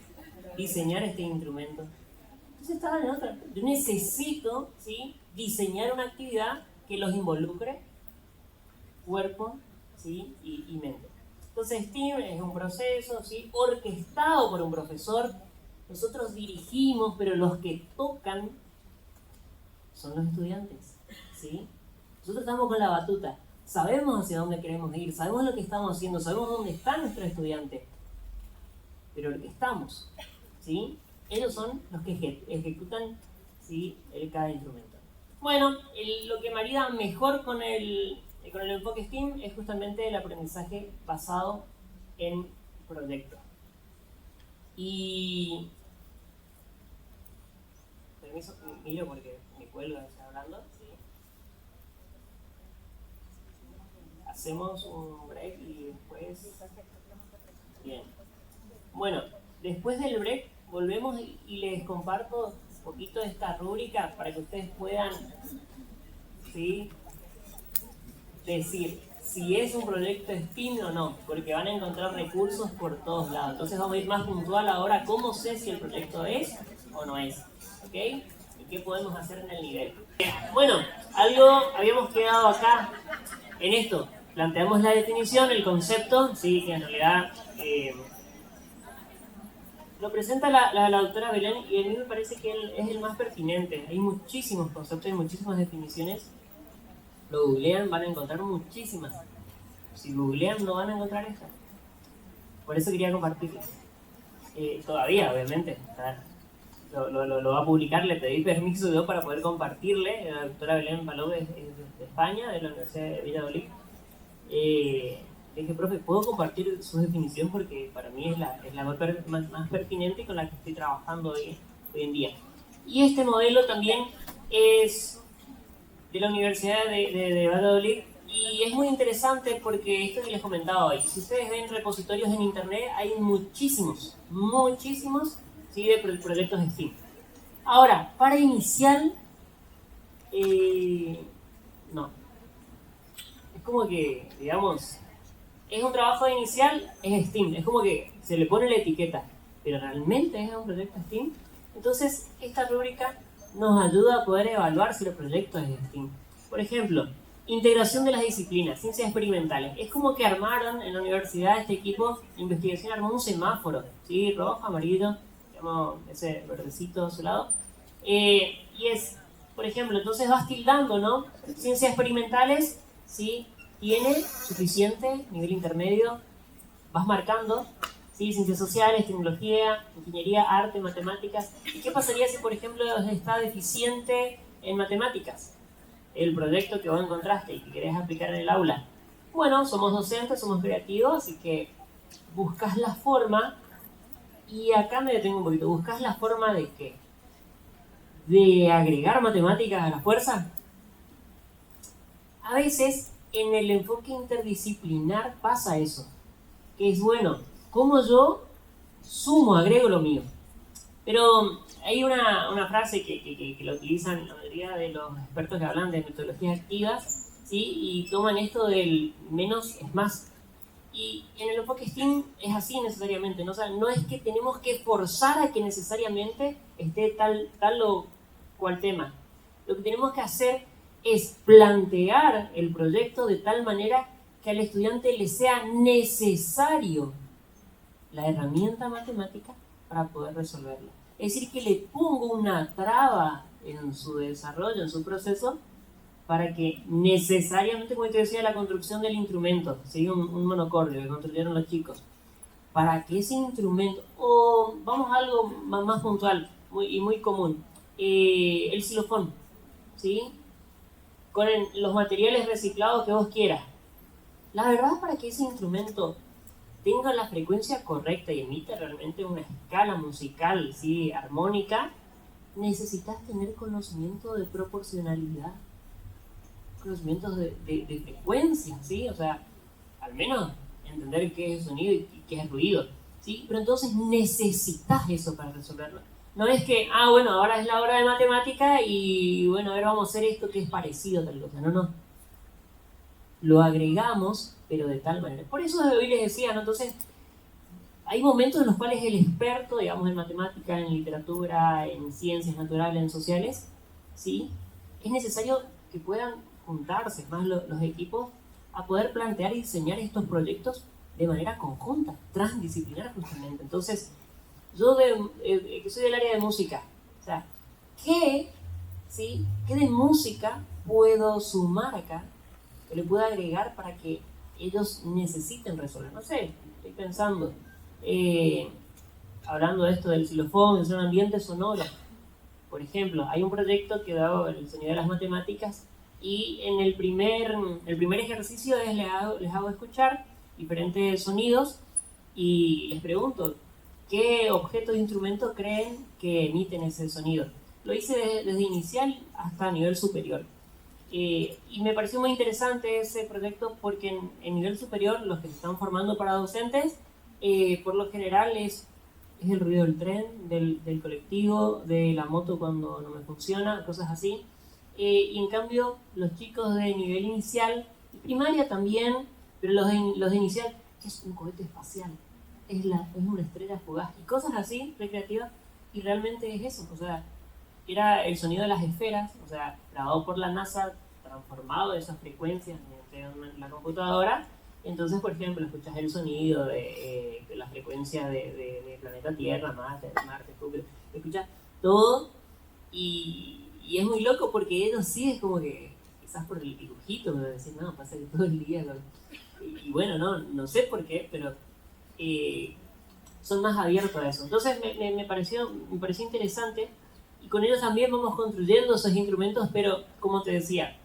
diseñar este instrumento. Entonces estaban en otra. Yo necesito, ¿sí?, diseñar una actividad que los involucre cuerpo, ¿sí?, y mente. Entonces STEAM es un proceso, ¿sí?, orquestado por un profesor. Nosotros dirigimos, pero los que tocan son los estudiantes, ¿sí? Nosotros estamos con la batuta, sabemos hacia dónde queremos ir, sabemos lo que estamos haciendo, sabemos dónde está nuestro estudiante, pero orquestamos, ¿sí? Ellos son los que ejecutan, ¿sí?, cada instrumento. Bueno, lo que marida mejor con el enfoque STEAM es justamente el aprendizaje basado en proyectos. Y... permiso, miro porque me cuelgo hablando. ¿Sí? Hacemos un break y después... Bien. Bueno, después del break volvemos y les comparto un poquito de esta rúbrica para que ustedes puedan, ¿sí?, decir si es un proyecto STEAM o no, porque van a encontrar recursos por todos lados. Entonces vamos a ir más puntual ahora, cómo sé si el proyecto es o no es, ¿ok? ¿Y qué podemos hacer en el nivel? Bueno, habíamos quedado acá en esto. Planteamos la definición, el concepto, sí, que en realidad lo presenta la doctora Belén, y a mí me parece que él es el más pertinente. Hay muchísimos conceptos y muchísimas definiciones. Lo googlean, van a encontrar muchísimas. Si googlean, no van a encontrar esta. Por eso quería compartirles. Todavía, obviamente. Lo va a publicar, le pedí permiso yo para poder compartirle. La doctora Belén Palou es de España, de la Universidad de Valladolid. Le dije, profe, ¿puedo compartir su definición? Porque para mí es la más pertinente con la que estoy trabajando hoy en día. Y este modelo también es de la Universidad de Valladolid, y es muy interesante porque esto que les comentaba hoy, si ustedes ven repositorios en internet, hay muchísimos, ¿sí?, de proyectos STEAM. Ahora, para inicial, no. Es como que, digamos, es un trabajo de inicial, es STEAM, es como que se le pone la etiqueta. pero realmente es un proyecto STEAM. Entonces, esta rúbrica nos ayuda a poder evaluar si el proyecto es STEAM. Por ejemplo, integración de las disciplinas, ciencias experimentales. Es como que armaron en la universidad este equipo de investigación, armó un semáforo, ¿sí? Rojo, amarillo, digamos, ese verdecito a su lado. Y es, por ejemplo, entonces vas tildando, ¿no? Ciencias experimentales, ¿sí? Tiene suficiente nivel intermedio, vas marcando, ¿sí? Ciencias sociales, tecnología, ingeniería, arte, matemáticas. ¿Y qué pasaría si, por ejemplo, está deficiente en matemáticas? El proyecto que vos encontraste y que querés aplicar en el aula. Bueno, somos docentes, somos creativos, así que buscas la forma, y acá me detengo un poquito, buscas la forma de ¿qué? De agregar matemáticas a la fuerza. A veces en el enfoque interdisciplinar pasa eso, que es bueno, como yo sumo, agrego lo mío. Pero hay una frase que lo utilizan la mayoría de los expertos que hablan de metodologías activas, ¿sí? Y toman esto del menos es más. Y en el enfoque STEAM es así necesariamente, ¿no? O sea, no es que tenemos que forzar a que necesariamente esté tal o cual tema. Lo que tenemos que hacer es plantear el proyecto de tal manera que al estudiante le sea necesario la herramienta matemática para poder resolverlo. Es decir, que le pongo una traba en su desarrollo, en su proceso, para que necesariamente, como te decía, la construcción del instrumento, ¿sí? un monocordio que construyeron los chicos, para que ese instrumento, o vamos a algo más puntual y muy común, el xilofón, ¿sí? Con los materiales reciclados que vos quieras. La verdad, para que ese instrumento tenga la frecuencia correcta y emita realmente una escala musical, ¿sí? Armónica, necesitas tener conocimiento de proporcionalidad, conocimientos de frecuencia, ¿sí? O sea, al menos entender qué es sonido y qué es ruido, ¿sí? Pero entonces necesitas eso para resolverlo. No es que, bueno, ahora es la hora de matemática y bueno, a ver, vamos a hacer esto que es parecido a tal cosa. No. Lo agregamos, pero de tal manera. Por eso hoy les decía, ¿no? Entonces, hay momentos en los cuales el experto, digamos, en matemática, en literatura, en ciencias naturales, en sociales, ¿sí? Es necesario que puedan juntarse más los equipos a poder plantear y diseñar estos proyectos de manera conjunta, transdisciplinar justamente. Entonces, yo que soy del área de música, o sea, ¿qué de música puedo sumar acá? Que le pueda agregar para que ellos necesiten resolver. No sé, estoy pensando, hablando de esto del xilofón, es un ambiente sonoro. Por ejemplo, hay un proyecto que da el sonido de las matemáticas y en el primer ejercicio les hago escuchar diferentes sonidos y les pregunto qué objetos de instrumento creen que emiten ese sonido. Lo hice desde inicial hasta nivel superior. Y me pareció muy interesante ese proyecto porque en nivel superior los que se están formando para docentes, por lo general es el ruido del tren, del colectivo, de la moto cuando no me funciona, cosas así. Y en cambio los chicos de nivel inicial, y primaria también, pero los de inicial, es un cohete espacial, es una estrella fugaz y cosas así, recreativas, y realmente es eso, o sea, era el sonido de las esferas, o sea, grabado por la NASA, transformado de esas frecuencias mediante la computadora. Entonces, por ejemplo, escuchas el sonido de la frecuencia de planeta Tierra, Marte, Júpiter, escuchas todo y es muy loco porque ellos sí es como que, quizás por el dibujito, me decís, no, pasa que todo el día y bueno, no sé por qué, pero son más abiertos a eso. Entonces me pareció interesante. Y con ellos también vamos construyendo esos instrumentos, pero como te decía,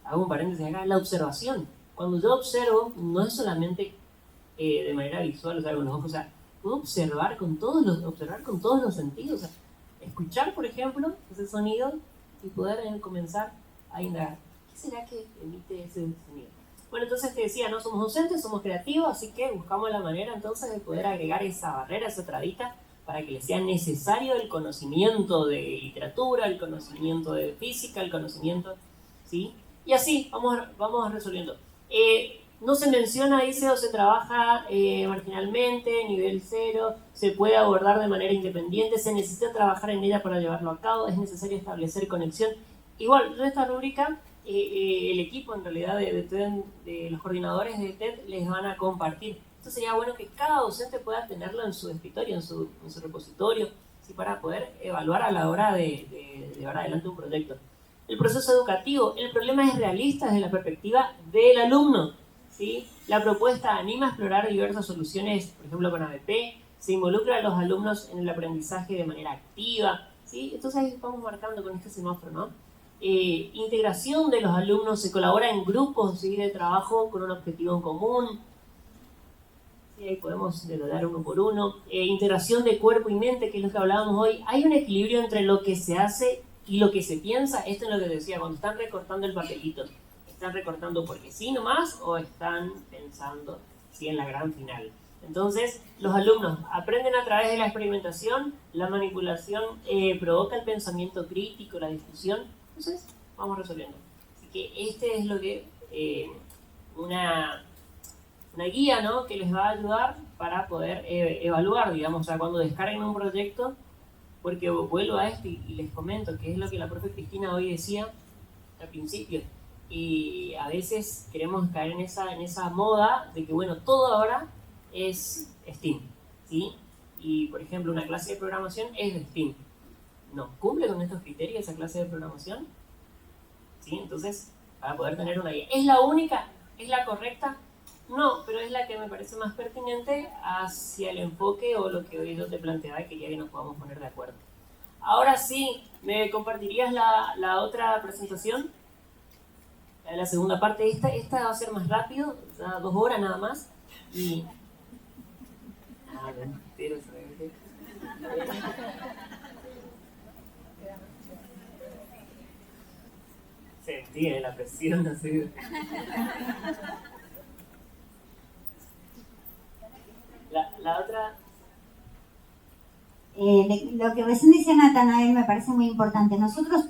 hago un paréntesis acá, la observación. Cuando yo observo, no es solamente de manera visual, o sea, con los ojos, o sea, puedo observar con todos los sentidos, o sea, escuchar, por ejemplo, ese sonido y poder comenzar a indagar. ¿Qué será que emite ese sonido? Bueno, entonces te decía, no somos docentes, somos creativos, así que buscamos la manera entonces de poder agregar esa barrera, esa trabita, para que les sea necesario el conocimiento de literatura, el conocimiento de física, el conocimiento, ¿sí? Y así vamos resolviendo. No se menciona, dice, o se trabaja marginalmente, nivel 0, se puede abordar de manera independiente, se necesita trabajar en ella para llevarlo a cabo, es necesario establecer conexión. Igual, toda esta rúbrica, el equipo en realidad de los coordinadores de TED les van a compartir. Esto sería bueno que cada docente pueda tenerlo en su escritorio, en su repositorio, ¿sí? Para poder evaluar a la hora de llevar adelante un proyecto. El proceso educativo, el problema es realista desde la perspectiva del alumno, ¿sí? La propuesta anima a explorar diversas soluciones, por ejemplo con ABP, se involucra a los alumnos en el aprendizaje de manera activa, ¿sí? Entonces ahí vamos marcando con este semáforo, ¿no? Integración de los alumnos, se colabora en grupos, ¿sí? De trabajo con un objetivo en común, ¿sí? Ahí podemos detallar uno por uno. Integración de cuerpo y mente, que es lo que hablábamos hoy. Hay un equilibrio entre lo que se hace y lo que se piensa. Esto es lo que decía, cuando están recortando el papelito, ¿están recortando porque sí nomás o están pensando sí en la gran final? Entonces, los alumnos aprenden a través de la experimentación, la manipulación provoca el pensamiento crítico, la discusión. Entonces, vamos resolviendo. Así que este es lo que una guía, ¿no? Que les va a ayudar para poder evaluar, digamos, o sea, cuando descarguen un proyecto, porque vuelvo a esto y les comento que es lo que la profe Cristina hoy decía al principio. Y a veces queremos caer en esa moda de que, bueno, todo ahora es STEAM, ¿sí? Y, por ejemplo, una clase de programación es de STEAM. ¿No cumple con estos criterios esa clase de programación? ¿Sí? Entonces, para poder tener una guía. ¿Es la única? ¿Es la correcta? No, pero es la que me parece más pertinente hacia el enfoque o lo que hoy yo te planteaba y quería que nos podamos poner de acuerdo. Ahora sí, ¿me compartirías la otra presentación? La segunda parte, esta va a ser más rápido, ya 2 horas nada más. Y... Sentí la presión, así. La otra... Lo que recién decía Natanael me parece muy importante. Nosotros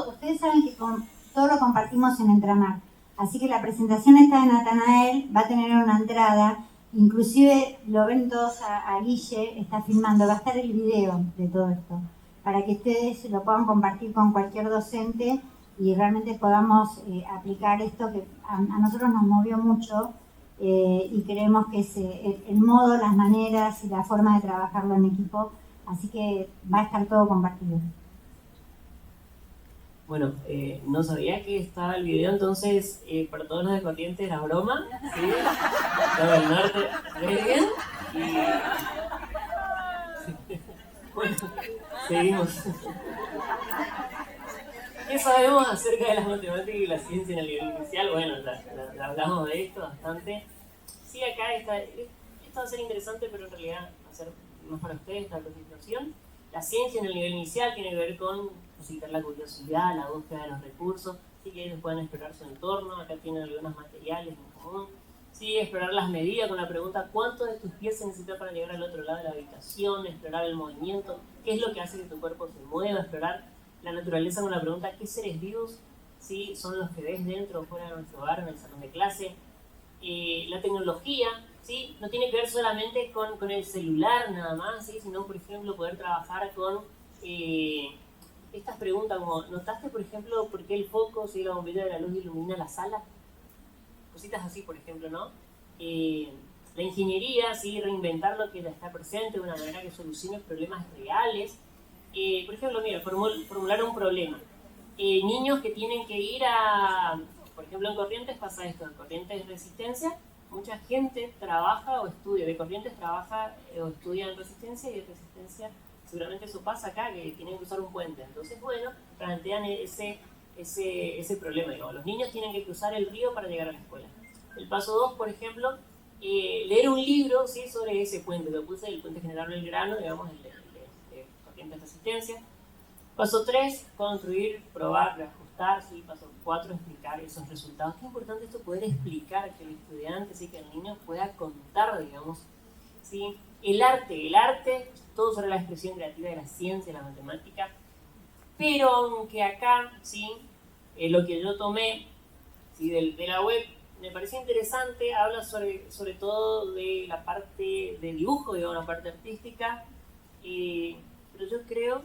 ustedes saben que todo lo compartimos en Entramar. Así que la presentación esta de Natanael va a tener una entrada, inclusive lo ven todos a Guille, está filmando, va a estar el video de todo esto, para que ustedes lo puedan compartir con cualquier docente y realmente podamos aplicar esto que a nosotros nos movió mucho y creemos que es el modo, las maneras y la forma de trabajarlo en equipo, así que va a estar todo compartido. Bueno, no sabía que estaba el video, entonces para todos los de Corrientes era broma, ¿sí? Todo el norte, muy bien. Y... Bueno, seguimos. ¿Qué sabemos acerca de las matemáticas y la ciencia en el nivel inicial? Bueno, ya hablamos de esto bastante. Sí, acá esto va a ser interesante, pero en realidad va a ser más para ustedes esta presentación. La ciencia en el nivel inicial tiene que ver con facilitar la curiosidad, la búsqueda de los recursos, sí, que ellos puedan explorar su entorno, acá tienen algunos materiales en común, sí, explorar las medidas con la pregunta ¿cuántos de tus pies se necesita para llegar al otro lado de la habitación? Explorar el movimiento, qué es lo que hace que tu cuerpo se mueva, explorar la naturaleza con la pregunta ¿qué seres vivos sí, son los que ves dentro o fuera de nuestro hogar, en el salón de clase? La tecnología, ¿sí? No tiene que ver solamente con el celular nada más, ¿sí? Sino, por ejemplo, poder trabajar con estas preguntas como, ¿notaste, por ejemplo, por qué el foco, si la bombilla de la luz ilumina la sala? Cositas así, por ejemplo, ¿no? La ingeniería, ¿sí? Reinventar lo que ya está presente de una manera que solucione problemas reales. Por ejemplo, mira, formular un problema. Niños que tienen que ir a... Por ejemplo, en Corrientes pasa esto, en Corrientes Resistencia, mucha gente trabaja o estudia, de Corrientes trabaja o estudia en Resistencia y de Resistencia seguramente eso pasa acá, que tienen que usar un puente. Entonces, bueno, plantean ese problema, digamos. Los niños tienen que cruzar el río para llegar a la escuela. El paso 2, por ejemplo, leer un libro, ¿sí? Sobre ese puente, lo puse el puente General Belgrano, digamos, el de Corrientes Resistencia. Paso 3, construir, probar, reajustar, ¿sí? Paso 4, explicar esos resultados. Qué importante esto, poder explicar, que el estudiante, ¿sí? Que el niño pueda contar, digamos, ¿sí? El arte, todo sobre la expresión creativa de la ciencia, la matemática, pero aunque acá, ¿sí? Lo que yo tomé, ¿sí? de la web, me pareció interesante, habla sobre todo de la parte de dibujo, digamos, la parte artística, pero yo creo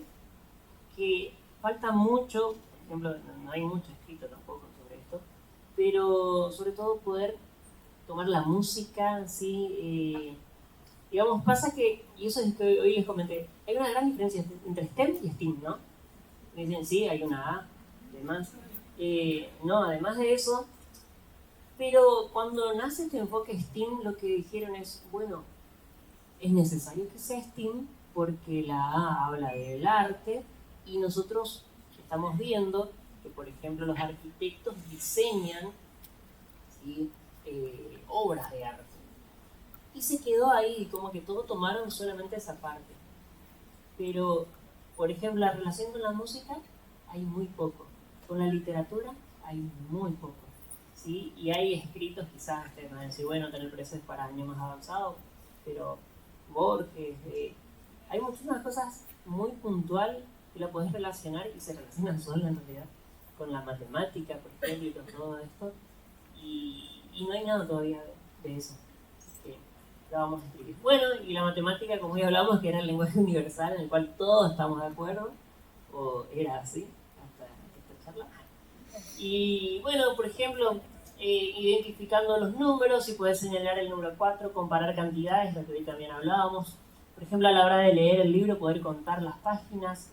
que falta mucho, por ejemplo, no hay mucho escrito tampoco sobre esto, pero sobre todo poder tomar la música, ¿sí? Digamos, pasa que, y eso es que hoy les comenté, hay una gran diferencia entre STEM y STEAM, ¿no? Me dicen, sí, hay una A, además. No, además de eso, pero cuando nace este enfoque STEAM, lo que dijeron es, bueno, es necesario que sea STEAM porque la A habla del arte y nosotros estamos viendo que, por ejemplo, los arquitectos diseñan, ¿sí? Obras de arte. Y se quedó ahí, como que todos tomaron solamente esa parte. Pero, por ejemplo, la relación con la música hay muy poco. Con la literatura hay muy poco. ¿Sí? Y hay escritos, quizás ustedes van a decir, bueno, tener precio es para años más avanzados, pero Borges, hay muchísimas cosas muy puntual que la podés relacionar y se relacionan sola en realidad con la matemática, por ejemplo, y con todo esto. Y no hay nada todavía de eso. Así que la vamos a escribir. Bueno, y la matemática, como ya hablamos, que era el lenguaje universal en el cual todos estamos de acuerdo, o era así, hasta esta charla. Y bueno, por ejemplo, identificando los números, si puedes señalar el número 4, comparar cantidades, lo que hoy también hablábamos. Por ejemplo, a la hora de leer el libro, poder contar las páginas,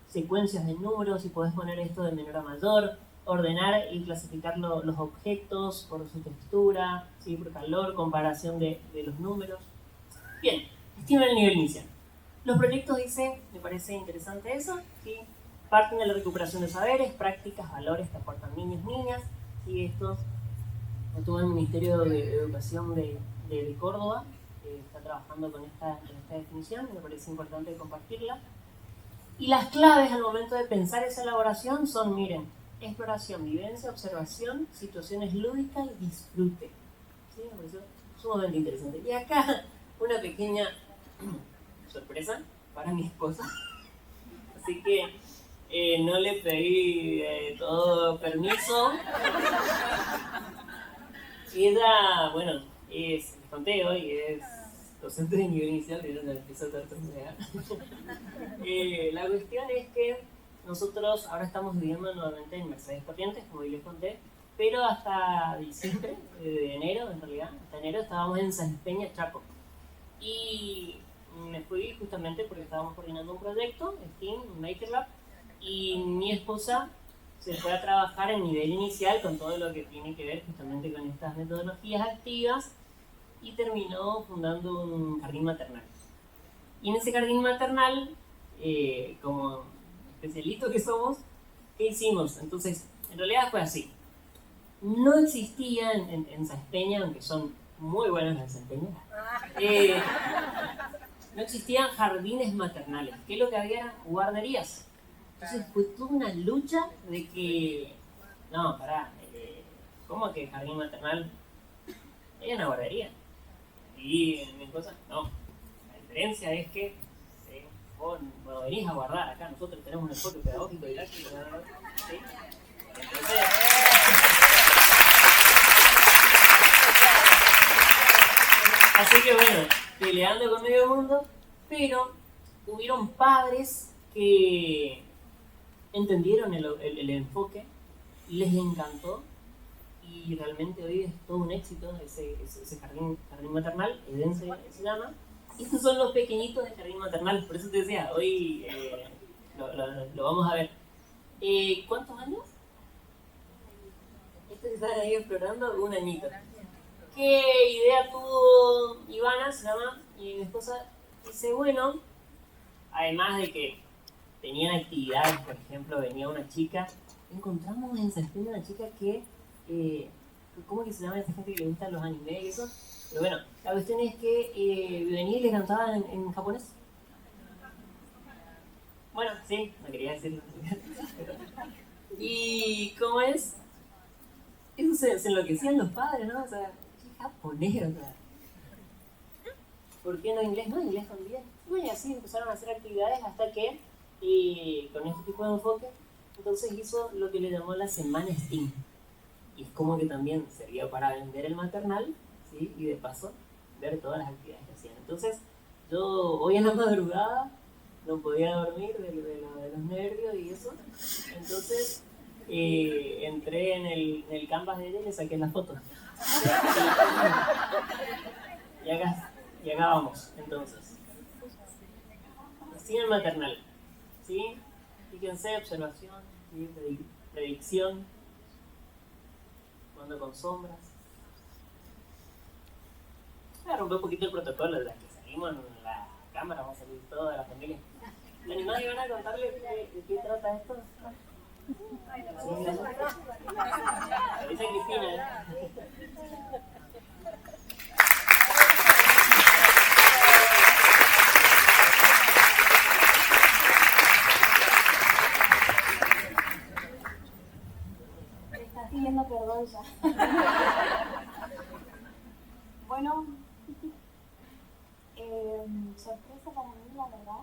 secuencias de números, si podés poner esto de menor a mayor, ordenar y clasificar los objetos por su textura, ¿sí? Por calor, comparación de los números. Bien, estima el nivel inicial. Los proyectos, dice, me parece interesante eso, ¿sí? Parten de la recuperación de saberes, prácticas, valores que aportan niños, niñas, y estos estuvo en el Ministerio de Educación de Córdoba, está trabajando con esta definición, me parece importante compartirla. Y las claves al momento de pensar esa elaboración son, miren, exploración, vivencia, observación, situaciones lúdicas y disfrute. ¿Sí? Me pareció sumamente interesante. Y acá una pequeña sorpresa para mi esposa. Así que no le pedí todo permiso. Ella, bueno, les conté hoy, es docente de nivel inicial, de donde empezó a tartamudear. La cuestión es que nosotros ahora estamos viviendo nuevamente en Mercedes Corrientes, como hoy les conté, pero hasta diciembre, de enero en realidad, hasta enero estábamos en San Peña, Chaco. Y me fui justamente porque estábamos coordinando un proyecto, Steam, Maker Lab, y mi esposa se fue a trabajar en nivel inicial con todo lo que tiene que ver justamente con estas metodologías activas y terminó fundando un jardín maternal. Y en ese jardín maternal, como especialistas que somos, ¿qué hicimos? Entonces, en realidad fue así. No existía en Saspeña, aunque son muy buenos en Saspeña, no existían jardines maternales. ¿Qué es lo que había? Eran guarderías. Entonces fue toda una lucha de que, no, pará, ¿cómo que jardín maternal? Hay una guardería. Y mi esposa, no. La diferencia es que vos no venís a guardar acá, nosotros tenemos un enfoque pedagógico didáctico, ¿sí? Entonces, así que bueno, peleando con medio mundo, pero hubieron padres que entendieron el enfoque, les encantó y realmente hoy es todo un éxito ese jardín maternal, Eden se llama. Y estos son los pequeñitos del jardín maternal, por eso te decía, hoy lo vamos a ver. ¿Cuántos años? Este que están ahí explorando, un añito. ¿Qué idea tuvo Ivana, se llama, y mi esposa? Dice, bueno, además de que tenían actividades, por ejemplo, venía una chica, encontramos en Saspeña una chica que, ¿cómo que se llama esa gente que le gustan los animes y eso? Pero bueno, la cuestión es que venía y le cantaba en japonés. Bueno, sí, no quería decirlo. ¿Y cómo es? Eso se enloquecían los padres, ¿no? O sea, ¿qué japonés? O sea, ¿por qué no inglés? No, inglés también. Bueno, y así empezaron a hacer actividades hasta que, con este tipo de enfoque, entonces hizo lo que le llamó la Semana STEAM. y es como que también servía para vender el maternal, ¿sí? Y de paso ver todas las actividades que hacían. Entonces yo hoy en la madrugada no podía dormir de los nervios y eso, entonces entré en el canvas de ella y le saqué las fotos. Y acá vamos, entonces. Sin el maternal, ¿sí? Fíjense, observación, ¿sí? Predicción, jugando con sombras. Voy a romper un poquito el protocolo de las que salimos en la cámara, vamos a salir toda la familia. ¿Te animás, Ivana, a contarle de qué trata esto? Sí, dice Cristina, ¿eh? Me estás pidiendo perdón ya. Bueno, sorpresa para mí, la verdad,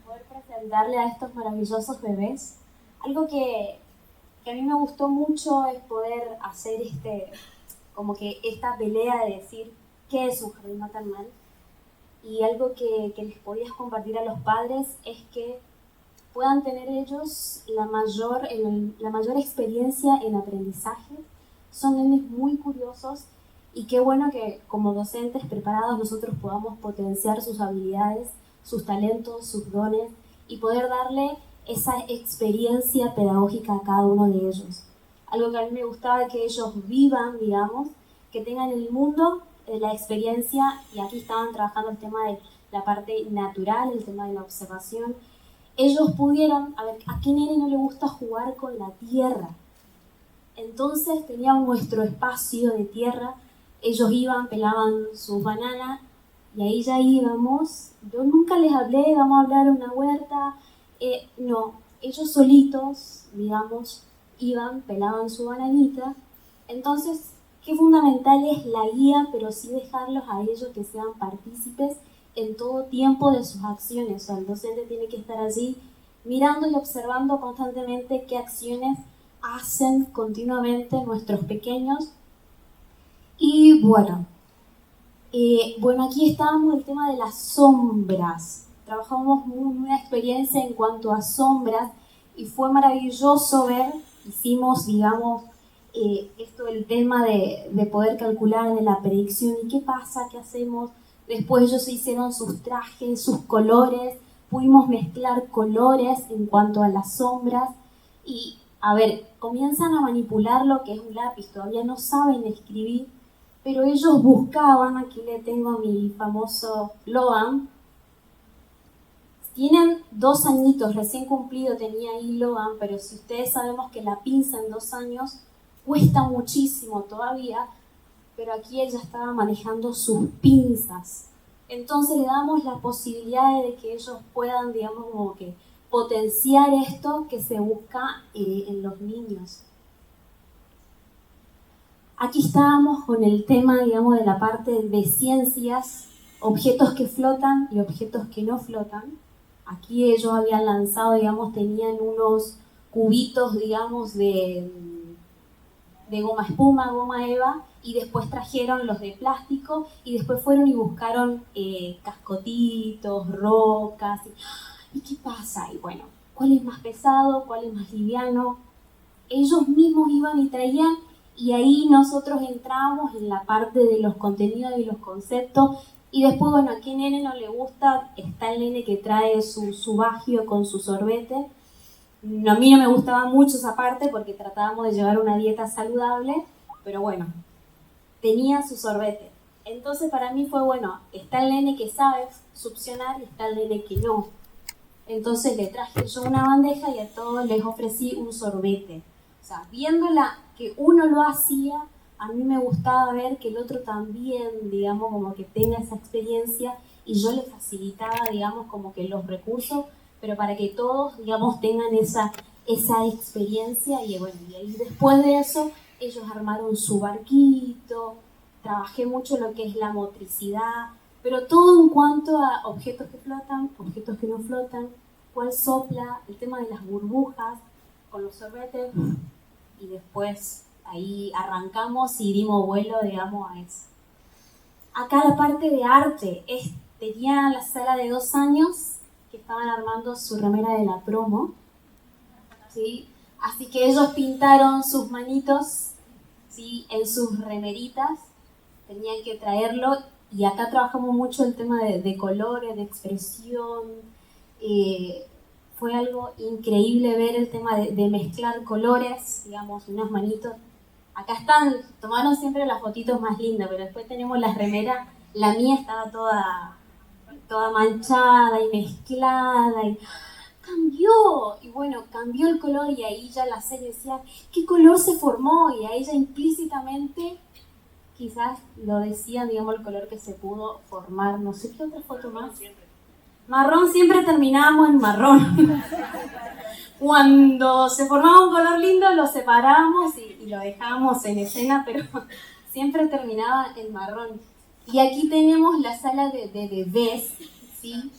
poder presentarle a estos maravillosos bebés. Algo que a mí me gustó mucho es poder hacer como que esta pelea de decir qué es un jardín maternal. Y algo que les podías compartir a los padres es que puedan tener ellos la mayor experiencia en aprendizaje. Son nenes muy curiosos y qué bueno que como docentes preparados nosotros podamos potenciar sus habilidades, sus talentos, sus dones y poder darle esa experiencia pedagógica a cada uno de ellos. Algo que a mí me gustaba es que ellos vivan, digamos, que tengan el mundo, la experiencia, y aquí estaban trabajando el tema de la parte natural, el tema de la observación. Ellos pudieron, a ver, ¿a qué nene no le gusta jugar con la tierra? Entonces tenían nuestro espacio de tierra, ellos iban, pelaban sus bananas y ahí ya íbamos. Yo nunca les hablé, vamos a hablar de una huerta, no, ellos solitos, digamos, iban, pelaban su bananita. Entonces, qué fundamental es la guía, pero sí dejarlos a ellos que sean partícipes en todo tiempo de sus acciones. O sea, el docente tiene que estar allí mirando y observando constantemente qué acciones hacen continuamente nuestros pequeños. Y bueno, aquí estábamos el tema de las sombras. Trabajamos una experiencia en cuanto a sombras y fue maravilloso ver, hicimos, digamos, esto del tema de poder calcular de la predicción y qué pasa, qué hacemos. Después ellos se hicieron sus trajes, sus colores, pudimos mezclar colores en cuanto a las sombras y, a ver, comienzan a manipular lo que es un lápiz, todavía no saben escribir, pero ellos buscaban, aquí le tengo a mi famoso Loan, tienen 2 añitos, recién cumplido tenía ahí Loan, pero si ustedes sabemos que la pinza en 2 años cuesta muchísimo todavía, pero aquí ella estaba manejando sus pinzas. Entonces le damos la posibilidad de que ellos puedan, digamos, como que potenciar esto que se busca en los niños. Aquí estábamos con el tema, digamos, de la parte de ciencias, objetos que flotan y objetos que no flotan. Aquí ellos habían lanzado, digamos, tenían unos cubitos, digamos, de goma espuma, goma eva, y después trajeron los de plástico y después fueron y buscaron cascotitos, rocas. ¿Y qué pasa? Y bueno, ¿cuál es más pesado? ¿Cuál es más liviano? Ellos mismos iban y traían y ahí nosotros entramos en la parte de los contenidos y los conceptos. Y después, bueno, ¿a qué nene no le gusta? Está el nene que trae su bagio con su sorbete. A mí no me gustaba mucho esa parte porque tratábamos de llevar una dieta saludable, pero bueno, tenía su sorbete. Entonces para mí fue bueno, está el nene que sabe succionar y está el nene que no. Entonces le traje yo una bandeja y a todos les ofrecí un sorbete. O sea, viéndola que uno lo hacía, a mí me gustaba ver que el otro también, digamos, como que tenga esa experiencia y yo le facilitaba, digamos, como que los recursos, pero para que todos, digamos, tengan esa experiencia y bueno, y ahí después de eso ellos armaron su barquito, trabajé mucho lo que es la motricidad, pero todo en cuanto a objetos que flotan, objetos que no flotan, cuál sopla, el tema de las burbujas con los sorbetes y después ahí arrancamos y dimos vuelo, digamos, a eso. Acá la parte de arte, tenía la sala de 2 años que estaban armando su remera de la promo, ¿sí? Así que ellos pintaron sus manitos, ¿sí? En sus remeritas, tenían que traerlo, y acá trabajamos mucho el tema de colores, de expresión. Fue algo increíble ver el tema de mezclar colores, digamos, unas manitos. Acá están, tomaron siempre las fotitos más lindas, pero después tenemos las remeras, la mía estaba toda manchada y mezclada, y cambió, y bueno, cambió el color, y ahí ya la serie decía, ¿qué color se formó? Y ahí ya implícitamente quizás lo decían, digamos, el color que se pudo formar. No sé qué otra foto más. Marrón, siempre terminábamos en marrón. Cuando se formaba un color lindo lo separábamos y lo dejábamos en escena, pero siempre terminaba en marrón. Y aquí tenemos la sala de bebés, ¿sí?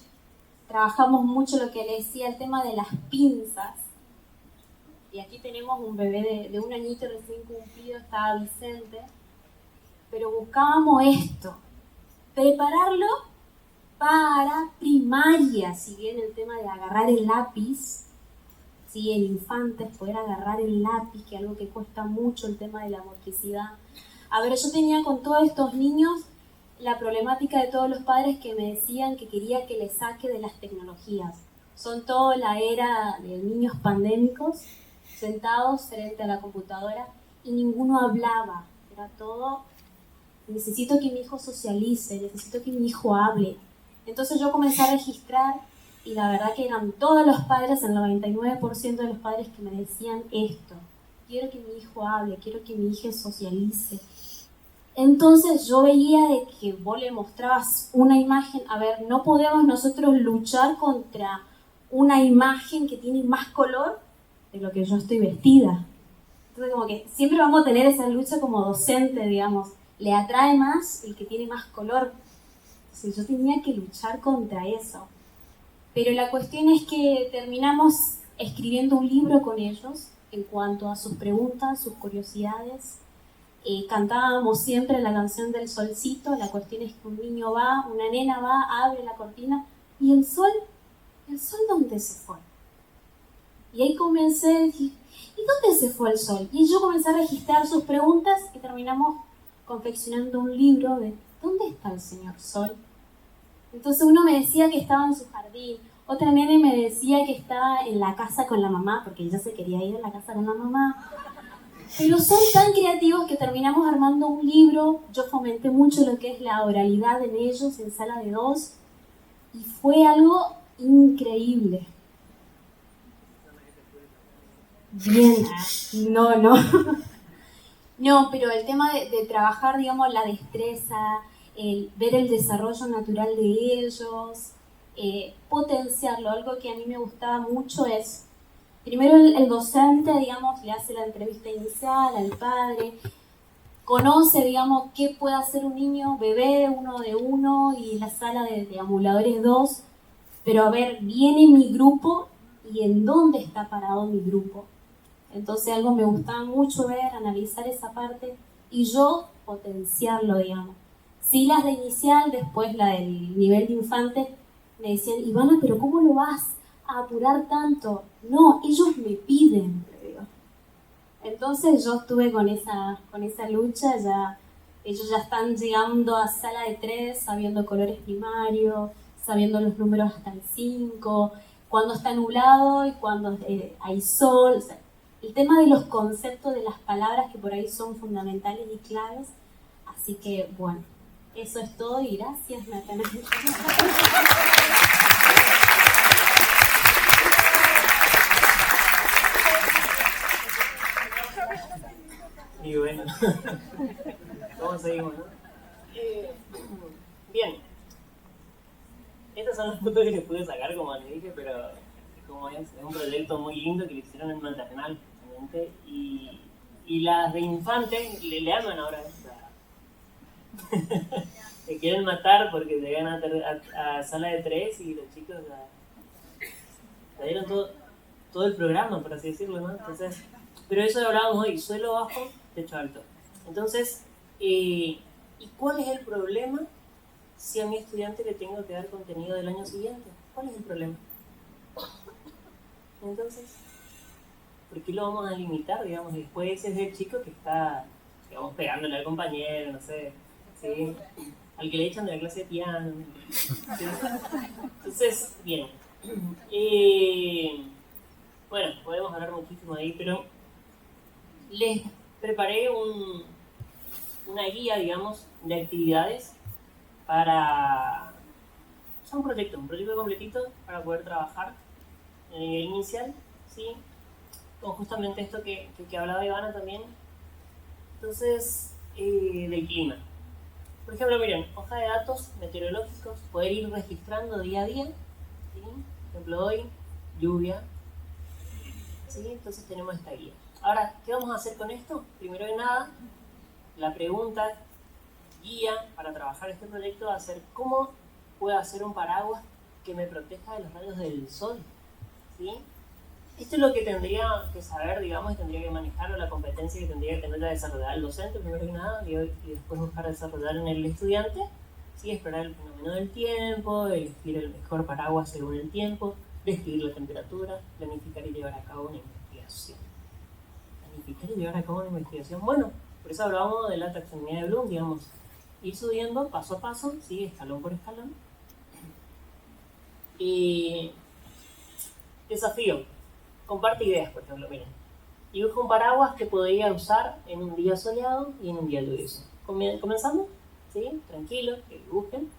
Trabajamos mucho lo que le decía, el tema de las pinzas. Y aquí tenemos un bebé de 1 añito recién cumplido, estaba Vicente. Pero buscábamos esto, prepararlo para primaria, si bien el tema de agarrar el lápiz, ¿sí? En infantes, poder agarrar el lápiz, que es algo que cuesta mucho, el tema de la motricidad. A ver, yo tenía con todos estos niños la problemática de todos los padres que me decían que quería que les saque de las tecnologías. Son toda la era de niños pandémicos, sentados frente a la computadora, y ninguno hablaba. Era todo, necesito que mi hijo socialice, necesito que mi hijo hable. Entonces yo comencé a registrar, y la verdad que eran todos los padres, el 99% de los padres que me decían esto. Quiero que mi hijo hable, quiero que mi hija socialice. Entonces yo veía de que vos le mostrabas una imagen, a ver, no podemos nosotros luchar contra una imagen que tiene más color de lo que yo estoy vestida. Entonces como que siempre vamos a tener esa lucha como docente, digamos, le atrae más el que tiene más color. Entonces yo tenía que luchar contra eso. Pero la cuestión es que terminamos escribiendo un libro con ellos en cuanto a sus preguntas, sus curiosidades. Cantábamos siempre la canción del solcito. La cuestión es que un niño va, una nena va, abre la cortina, y el sol ¿dónde se fue? Y ahí comencé a decir, ¿y dónde se fue el sol? Y yo comencé a registrar sus preguntas y terminamos confeccionando un libro de ¿dónde está el señor sol? Entonces uno me decía que estaba en su jardín, otra nene me decía que estaba en la casa con la mamá, porque ella se quería ir a la casa con la mamá. Pero son tan creativos que terminamos armando un libro. Yo fomenté mucho lo que es la oralidad en ellos, en sala de 2, y fue algo increíble. Bien, no. No, pero el tema de trabajar, digamos, la destreza, ver el desarrollo natural de ellos, potenciarlo. Algo que a mí me gustaba mucho es, primero el docente, digamos, le hace la entrevista inicial al padre, conoce, digamos, qué puede hacer un niño, bebé, 1 de 1, y la sala de amuladores 2, pero a ver, viene mi grupo y en dónde está parado mi grupo. Entonces algo me gustaba mucho ver, analizar esa parte y yo potenciarlo, digamos. Sí, las de inicial, después la del nivel de infante, me decían, Ivana, pero ¿cómo lo vas a apurar tanto? No, ellos me piden, le digo. Entonces yo estuve con esa lucha, ellos ya están llegando a sala de 3, sabiendo colores primarios, sabiendo los números hasta el 5, cuando está nublado y cuando hay sol. O sea, el tema de los conceptos de las palabras que por ahí son fundamentales y claves. Así que, bueno, eso es todo y gracias, Natanael. Y bueno, ¿cómo seguimos, no? Bien. Estas son las fotos que les pude sacar, como les dije, pero como es un proyecto muy lindo que lo hicieron en maternal, justamente, y las de infante le aman ahora esta. Se quieren matar porque llegan a sala de 3 y los chicos ya dieron todo el programa, por así decirlo, ¿no? Entonces, pero eso hablábamos hoy, suelo bajo techo alto. Entonces, ¿y cuál es el problema si a mi estudiante le tengo que dar contenido del año siguiente? ¿Cuál es el problema? Entonces, ¿por qué lo vamos a limitar, digamos? Y después ese es el chico que está, digamos, pegándole al compañero, no sé, ¿sí? Al que le echan de la clase de piano. ¿Sí? Entonces, bien. Bueno, podemos hablar muchísimo ahí, pero les preparé una guía, digamos, de actividades para... Es un proyecto completito para poder trabajar en el nivel inicial, ¿sí? Con justamente esto que hablaba Ivana también. Entonces, del clima. Por ejemplo, miren, hoja de datos meteorológicos, poder ir registrando día a día, ¿sí? Por ejemplo, hoy, lluvia, ¿sí? Entonces tenemos esta guía. Ahora, ¿qué vamos a hacer con esto? Primero de nada, la pregunta guía para trabajar este proyecto va a ser ¿cómo puedo hacer un paraguas que me proteja de los rayos del sol? ¿Sí? Esto es lo que tendría que saber, digamos, y tendría que manejar, o la competencia que tendría que tener que desarrollar el docente, primero que nada, y después buscar desarrollar en el estudiante, ¿sí? Explorar el fenómeno del tiempo, elegir el mejor paraguas según el tiempo, describir la temperatura, planificar y llevar a cabo una investigación. Planificar y llevar a cabo una investigación, bueno, por eso hablábamos de la taxonomía de Bloom, digamos, ir subiendo paso a paso, ¿sí? Escalón por escalón. Y desafío. Comparte ideas, por ejemplo, miren. Dibujo un paraguas que podría usar en un día soleado y en un día lluvioso. ¿Comenzamos? ¿Sí? Tranquilo, que dibujen.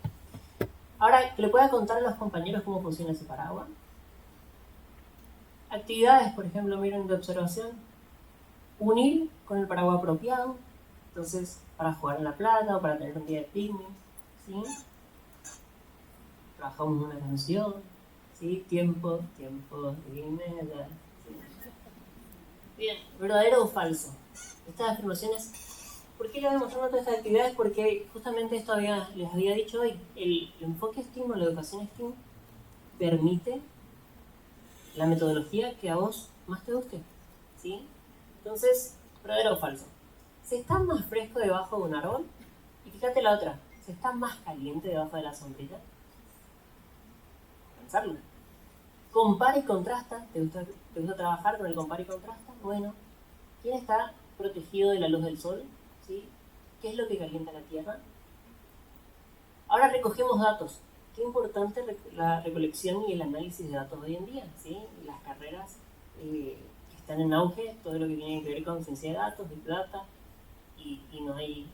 Ahora, que le pueda contar a los compañeros cómo funciona ese paraguas. Actividades, por ejemplo, miren, de observación. Unir con el paraguas apropiado. Entonces, para jugar en la playa o para tener un día de picnic. ¿Sí? Trabajamos una canción. ¿Sí? Tiempo, dime, ya. Bien, ¿verdadero o falso? Estas afirmaciones, ¿por qué les voy mostrando todas estas actividades? Porque justamente esto les había dicho hoy, el enfoque STEAM o la educación STEAM permite la metodología que a vos más te guste, ¿sí? Entonces, ¿verdadero o falso? ¿Se está más fresco debajo de un árbol? Y fíjate la otra, ¿se está más caliente debajo de la sombrilla? Pensarlo. Compara y contrasta. ¿Te gusta trabajar con el compara y contrasta? Bueno, ¿quién está protegido de la luz del sol? ¿Sí? ¿Qué es lo que calienta la Tierra? Ahora recogemos datos. Qué importante la recolección y el análisis de datos hoy en día, ¿sí? Las carreras que están en auge, todo lo que tiene que ver con ciencia de datos, big data, y no hay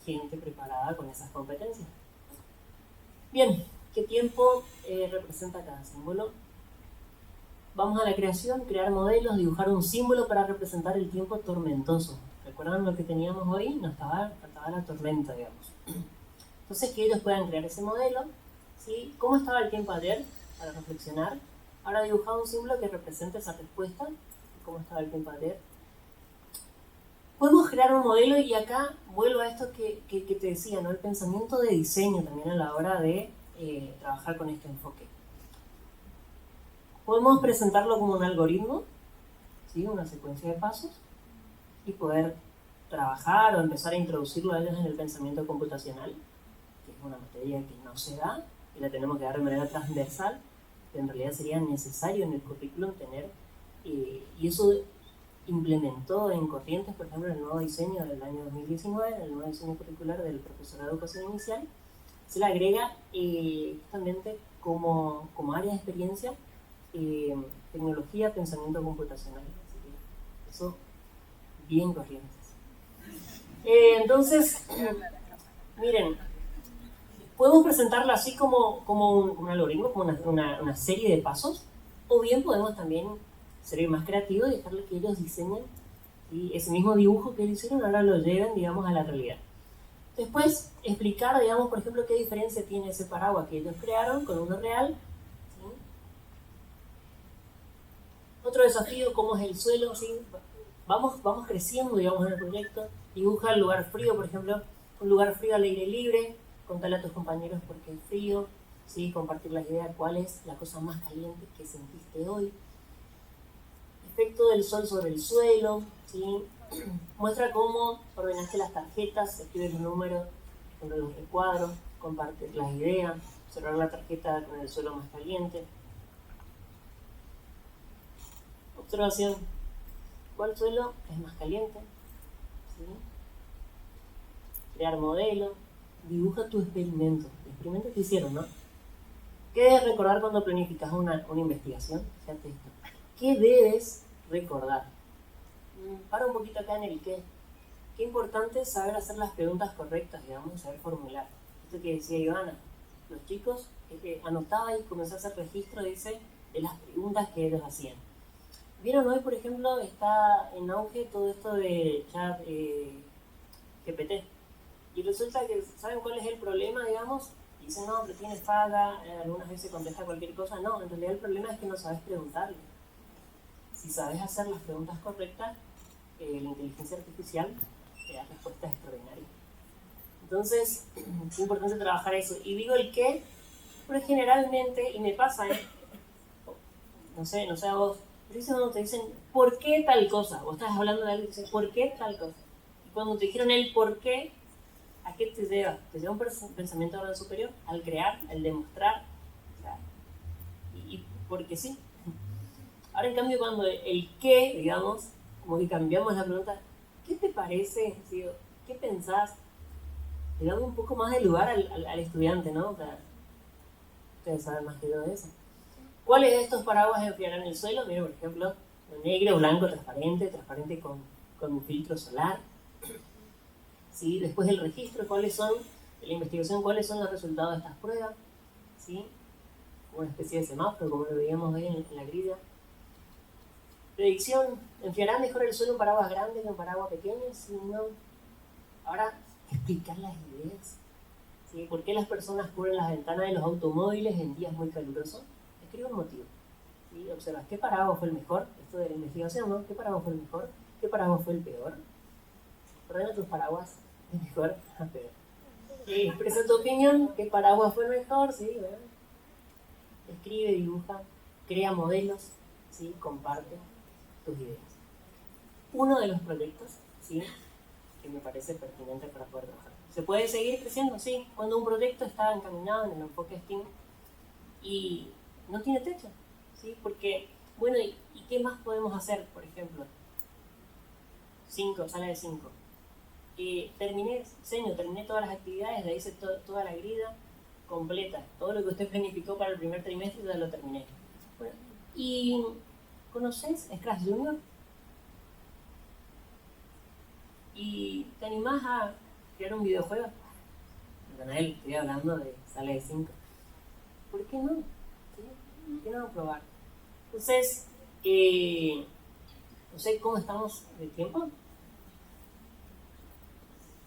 gente preparada con esas competencias. Bien. ¿Qué tiempo representa cada símbolo? Vamos a la creación, crear modelos, dibujar un símbolo para representar el tiempo tormentoso. ¿Recuerdan lo que teníamos hoy? Nos faltaba la tormenta, digamos. Entonces, que ellos puedan crear ese modelo, ¿sí? ¿Cómo estaba el tiempo ayer? Para reflexionar. Ahora dibujado un símbolo que represente esa respuesta. ¿Cómo estaba el tiempo ayer? Podemos crear un modelo y acá vuelvo a esto que te decía, ¿no? El pensamiento de diseño también a la hora de trabajar con este enfoque. Podemos presentarlo como un algoritmo, ¿sí? Una secuencia de pasos, y poder trabajar o empezar a introducirlo a ellos en el pensamiento computacional, que es una materia que no se da y la tenemos que dar de manera transversal, que en realidad sería necesario en el currículum tener, y eso implementó en Corrientes, por ejemplo, el nuevo diseño del año 2019, el nuevo diseño curricular del profesorado de educación inicial. Se le agrega justamente como área de experiencia tecnología, pensamiento computacional. Así que eso, bien Corrientes. Entonces, miren, podemos presentarlo así como un algoritmo, como una serie de pasos, o bien podemos también ser más creativos y dejarle que ellos diseñen, ¿sí? Ese mismo dibujo que ellos hicieron, ahora lo lleven, digamos, a la realidad. Después, explicar, digamos, por ejemplo, qué diferencia tiene ese paraguas que ellos crearon con uno real. ¿Sí? Otro desafío, cómo es el suelo, ¿sí? Vamos creciendo, digamos, en el proyecto. Dibuja el lugar frío, por ejemplo, un lugar frío al aire libre, contale a tus compañeros por qué es frío, ¿sí? Compartir las ideas, cuál es la cosa más caliente que sentiste hoy. Efecto del sol sobre el suelo, ¿sí? muestra cómo ordenaste las tarjetas, escribes los números entre los recuadros, compartir las ideas, observar la tarjeta con el suelo más caliente. Observación. ¿Cuál suelo es más caliente? ¿Sí? Crear modelo. Dibuja tu experimento. El experimento que hicieron, ¿no? ¿Qué debes recordar cuando planificas una investigación? Fíjate esto. ¿Qué debes recordar? Para un poquito acá en el qué. Qué importante es saber hacer las preguntas correctas, digamos, saber formular. Esto que decía Ivana, los chicos anotaba y comenzó a hacer registro, dice, de las preguntas que ellos hacían. ¿Vieron hoy, por ejemplo, está en auge todo esto de chat GPT? Y resulta que, ¿saben cuál es el problema, digamos? Dicen, no, pero tiene falla, algunas veces contesta cualquier cosa. No, en realidad el problema es que no sabes preguntarle. Si sabes hacer las preguntas correctas, la inteligencia artificial te da respuestas extraordinarias. Entonces, es importante trabajar eso. Y digo el qué, porque generalmente, y me pasa, no sé a vos, pero cuando te dicen, ¿por qué tal cosa? Vos estás hablando de algo y dices, ¿por qué tal cosa? Y cuando te dijeron el por qué, ¿a qué te lleva? Te lleva un pensamiento de orden superior, al crear, al demostrar, o sea, y porque sí. Ahora, en cambio, cuando el qué, digamos, como que cambiamos la pregunta, ¿qué te parece? ¿Sí? ¿Qué pensás? Le damos un poco más de lugar al estudiante, ¿no? O sea, ustedes saben más que yo de eso. ¿Cuáles de estos paraguas enfriarán el suelo? Mira, por ejemplo, negro, blanco, transparente con un filtro solar. ¿Sí? Después el registro, ¿cuáles son? De la investigación, ¿cuáles son los resultados de estas pruebas? ¿Sí? Una especie de semáforo, como lo veíamos hoy en la grilla. Predicción, ¿enfriará mejor el suelo un paraguas grande que un paraguas pequeño? Sí, no. Ahora, explicar las ideas. ¿Sí? ¿Por qué las personas cubren las ventanas de los automóviles en días muy calurosos? Escribe un motivo. ¿Sí? Observas, ¿qué paraguas fue el mejor? Esto de la investigación, ¿no? ¿Qué paraguas fue el mejor? ¿Qué paraguas fue el peor? Ordena tus paraguas de mejor a peor. Expresa tu opinión, ¿qué paraguas fue el mejor? ¿Sí? ¿Verdad? Escribe, dibuja, crea modelos, ¿sí? Comparte tus ideas. Uno de los proyectos, ¿sí? Que me parece pertinente para poder trabajar. ¿Se puede seguir creciendo? Sí. Cuando un proyecto está encaminado en el enfoque STEAM y no tiene techo, ¿sí? Porque, bueno, ¿y qué más podemos hacer? Por ejemplo, sala de 5. Terminé todas las actividades, le hice toda la grilla completa. Todo lo que usted planificó para el primer trimestre ya lo terminé. Bueno, ¿y conoces Scratch Junior? ¿Y te animás a crear un videojuego? Con él estoy hablando de sala de 5. ¿Por qué no? ¿Sí? ¿Por qué no probar? Entonces, no sé cómo estamos de tiempo.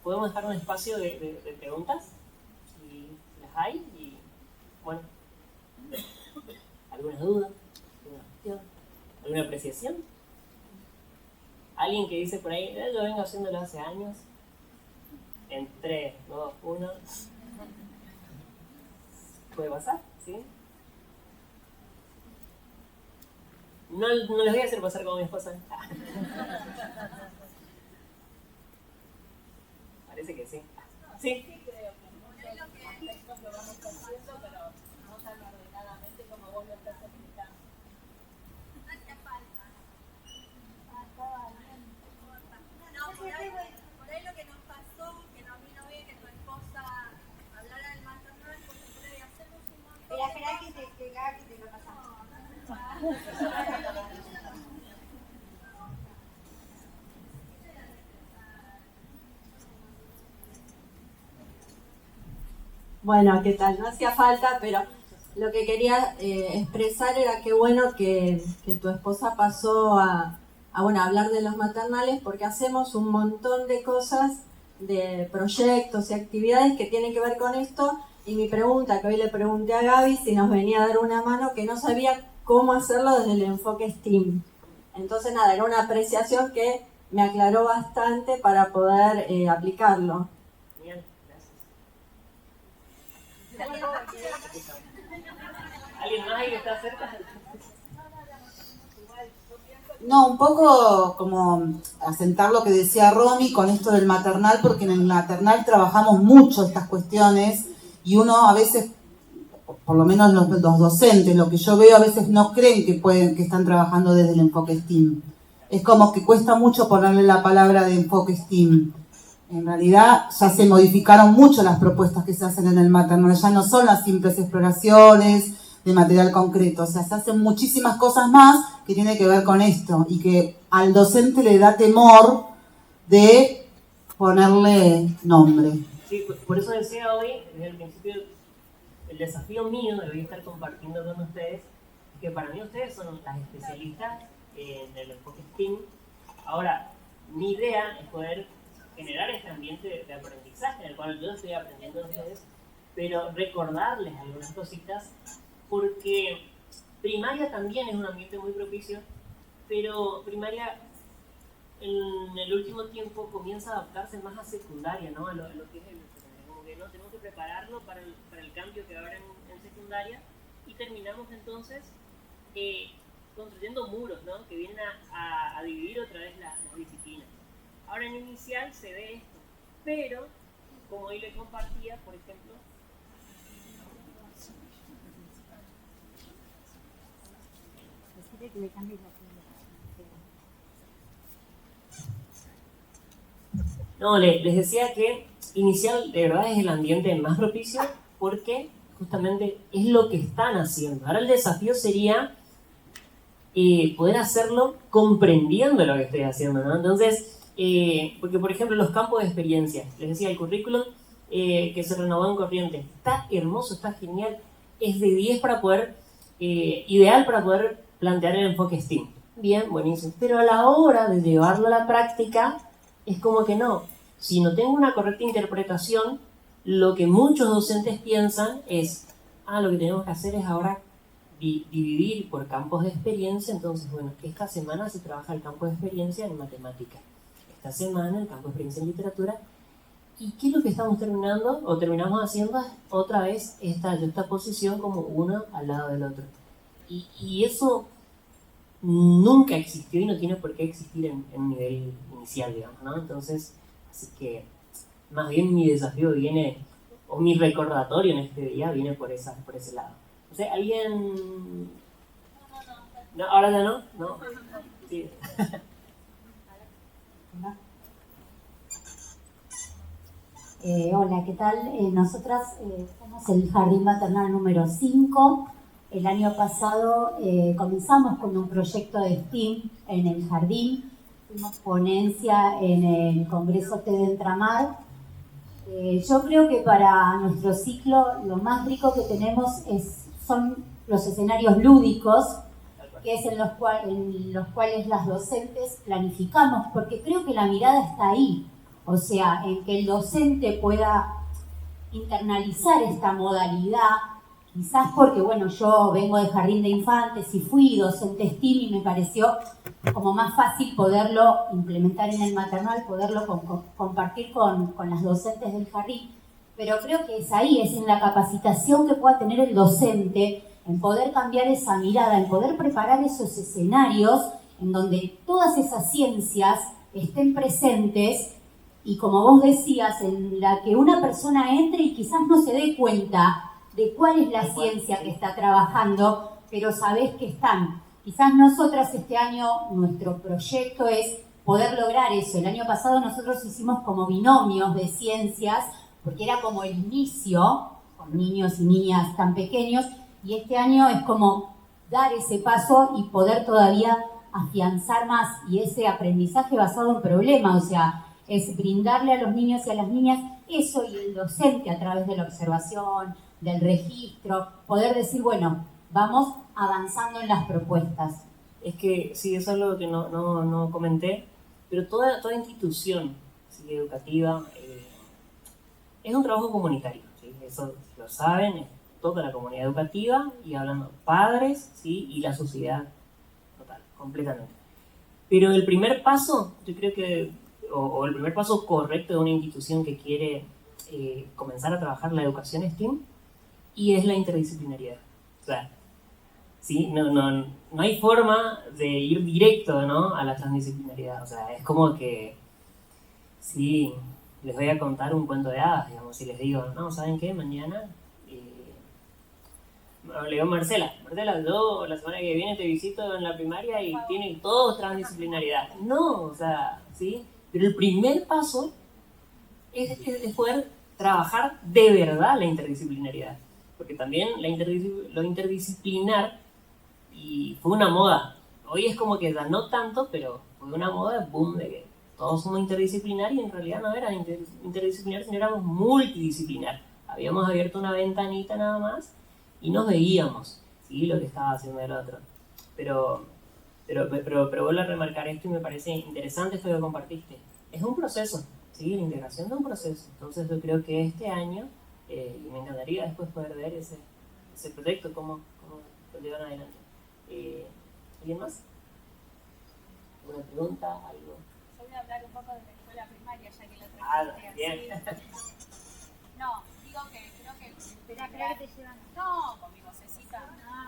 Podemos dejar un espacio de preguntas, si las hay, y bueno, ¿alguna duda? ¿Alguna cuestión? ¿Alguna apreciación? Alguien que dice por ahí, yo vengo haciéndolo hace años. En 3, 2, 1. ¿Puede pasar? ¿Sí? No les voy a hacer pasar como mi esposa. Parece que sí. ¿Sí? Sí, creo que no es lo que aspectos lo vamos haciendo, pero no tan ordenadamente como vos lo estás explicando. Hacía falta. No, por ahí lo que nos pasó, que nos vino bien que tu esposa hablara del maternal, porque por ahí hacemos un montón. Espera que te lo pasamos. Bueno, ¿qué tal? No hacía falta, pero lo que quería expresar era que bueno que tu esposa pasó a hablar de los maternales, porque hacemos un montón de cosas, de proyectos y actividades que tienen que ver con esto, y mi pregunta, que hoy le pregunté a Gaby si nos venía a dar una mano, que no sabía cómo hacerlo desde el enfoque STEAM. Entonces nada, era una apreciación que me aclaró bastante para poder aplicarlo. Bien, gracias. ¿Alguien más ahí que está cerca? Igual, yo pienso No, un poco como asentar lo que decía Romy con esto del maternal, porque en el maternal trabajamos mucho estas cuestiones y uno a veces, por lo menos los docentes, lo que yo veo a veces no creen que están trabajando desde el enfoque STEAM. Es como que cuesta mucho ponerle la palabra de enfoque STEAM. En realidad ya se modificaron mucho las propuestas que se hacen en el maternal, ya no son las simples exploraciones de material concreto, o sea, se hacen muchísimas cosas más que tienen que ver con esto y que al docente le da temor de ponerle nombre. Sí, por eso decía hoy, desde el principio, el desafío mío de hoy estar compartiendo con ustedes, es que para mí ustedes son las especialistas en el enfoque STEAM. Ahora, mi idea es poder generar este ambiente de aprendizaje en el cual yo estoy aprendiendo de ustedes, pero recordarles algunas cositas, porque primaria también es un ambiente muy propicio, pero primaria en el último tiempo comienza a adaptarse más a secundaria, ¿no? A lo que es como que no tenemos que prepararlo para el cambio que va a haber en secundaria, y terminamos entonces construyendo muros, ¿no? Que vienen a dividir otra vez las disciplinas. Ahora en inicial se ve esto, pero como hoy le compartía, por ejemplo, no, les decía que inicial de verdad es el ambiente más propicio porque justamente es lo que están haciendo. Ahora el desafío sería poder hacerlo comprendiendo lo que estoy haciendo, ¿no? Entonces, porque por ejemplo los campos de experiencia, les decía el currículum que se renovó en Corrientes, está hermoso, está genial, es de 10 para poder, ideal para poder plantear el enfoque STEAM. Bien, buenísimo. Pero a la hora de llevarlo a la práctica, es como que no. Si no tengo una correcta interpretación, lo que muchos docentes piensan es, lo que tenemos que hacer es ahora dividir por campos de experiencia. Entonces, bueno, esta semana se trabaja el campo de experiencia en matemática, esta semana el campo de experiencia en literatura. ¿Y qué es lo que estamos terminando o terminamos haciendo? Otra vez esta juxtaposición como uno al lado del otro. Y eso nunca existió y no tiene por qué existir en nivel inicial, digamos, ¿no? Entonces, así que más bien mi desafío viene, o mi recordatorio en este día viene por ese lado. O sea, ¿alguien...? No, ¿ahora ya no? ¿No? Sí. Hola, ¿qué tal? Nosotras somos el Jardín Maternal número 5. El año pasado comenzamos con un proyecto de STEAM en el jardín. Fuimos ponencia en el Congreso TED Entramar. Yo creo que para nuestro ciclo lo más rico que tenemos son los escenarios lúdicos, que es en los cuales las docentes planificamos, porque creo que la mirada está ahí. O sea, en que el docente pueda internalizar esta modalidad, quizás porque, bueno, yo vengo de jardín de infantes y fui docente STEAM y me pareció como más fácil poderlo implementar en el maternal, poderlo compartir con las docentes del jardín. Pero creo que es ahí, es en la capacitación que pueda tener el docente, en poder cambiar esa mirada, en poder preparar esos escenarios en donde todas esas ciencias estén presentes. Y como vos decías, en la que una persona entre y quizás no se dé cuenta de cuál es la ciencia que está trabajando, pero sabés que están. Quizás nosotras este año, nuestro proyecto es poder lograr eso. El año pasado nosotros hicimos como binomios de ciencias, porque era como el inicio, con niños y niñas tan pequeños, y este año es como dar ese paso y poder todavía afianzar más, y ese aprendizaje basado en problemas, o sea, es brindarle a los niños y a las niñas eso, y el docente a través de la observación, del registro, poder decir, bueno, vamos avanzando en las propuestas. Es que sí, eso es algo que no comenté, pero toda institución educativa es un trabajo comunitario, ¿sí? Eso lo saben, es toda la comunidad educativa y hablando padres, ¿sí? Y la sociedad total, completamente. Pero el primer paso, yo creo que o el primer paso correcto de una institución que quiere comenzar a trabajar la educación STEAM, y es la interdisciplinariedad. O sea, ¿sí? No hay forma de ir directo, ¿no?, a la transdisciplinariedad. O sea, es como que, sí, les voy a contar un cuento de hadas, digamos, si les digo, no, ¿saben qué? Mañana, le digo a Marcela, yo la semana que viene te visito en la primaria y tienen todos transdisciplinariedad. No, o sea, ¿sí? Pero el primer paso es poder trabajar de verdad la interdisciplinariedad. Porque también lo interdisciplinar y fue una moda. Hoy es como que ya no tanto, pero fue una moda, boom, de que todos somos interdisciplinar y en realidad no eran interdisciplinar, sino éramos multidisciplinar. Habíamos abierto una ventanita nada más y nos veíamos, ¿sí?, lo que estaba haciendo el otro. Pero vuelvo a remarcar esto y me parece interesante esto que compartiste. Es un proceso, ¿sí? La integración de un proceso. Entonces yo creo que este año, y me encantaría después poder ver ese proyecto, cómo lo llevan adelante. ¿Alguien más? ¿Alguna pregunta? ¿Algo? Yo voy a hablar un poco de la escuela primaria, ya que la trajiste bien. No, digo que creo que... Espera, creo que te llevan. No, con mi vocecita. No.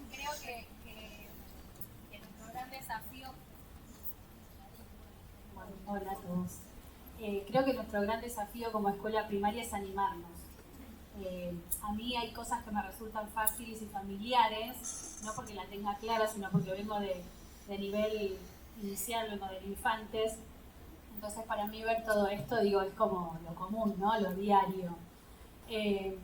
Creo que nuestro gran desafío... Hola a todos. Creo que nuestro gran desafío como escuela primaria es animarnos. A mí hay cosas que me resultan fáciles y familiares, no porque la tenga clara, sino porque vengo de nivel inicial, vengo de infantes. Entonces para mí ver todo esto, digo, es como lo común, ¿no? Lo diario. Y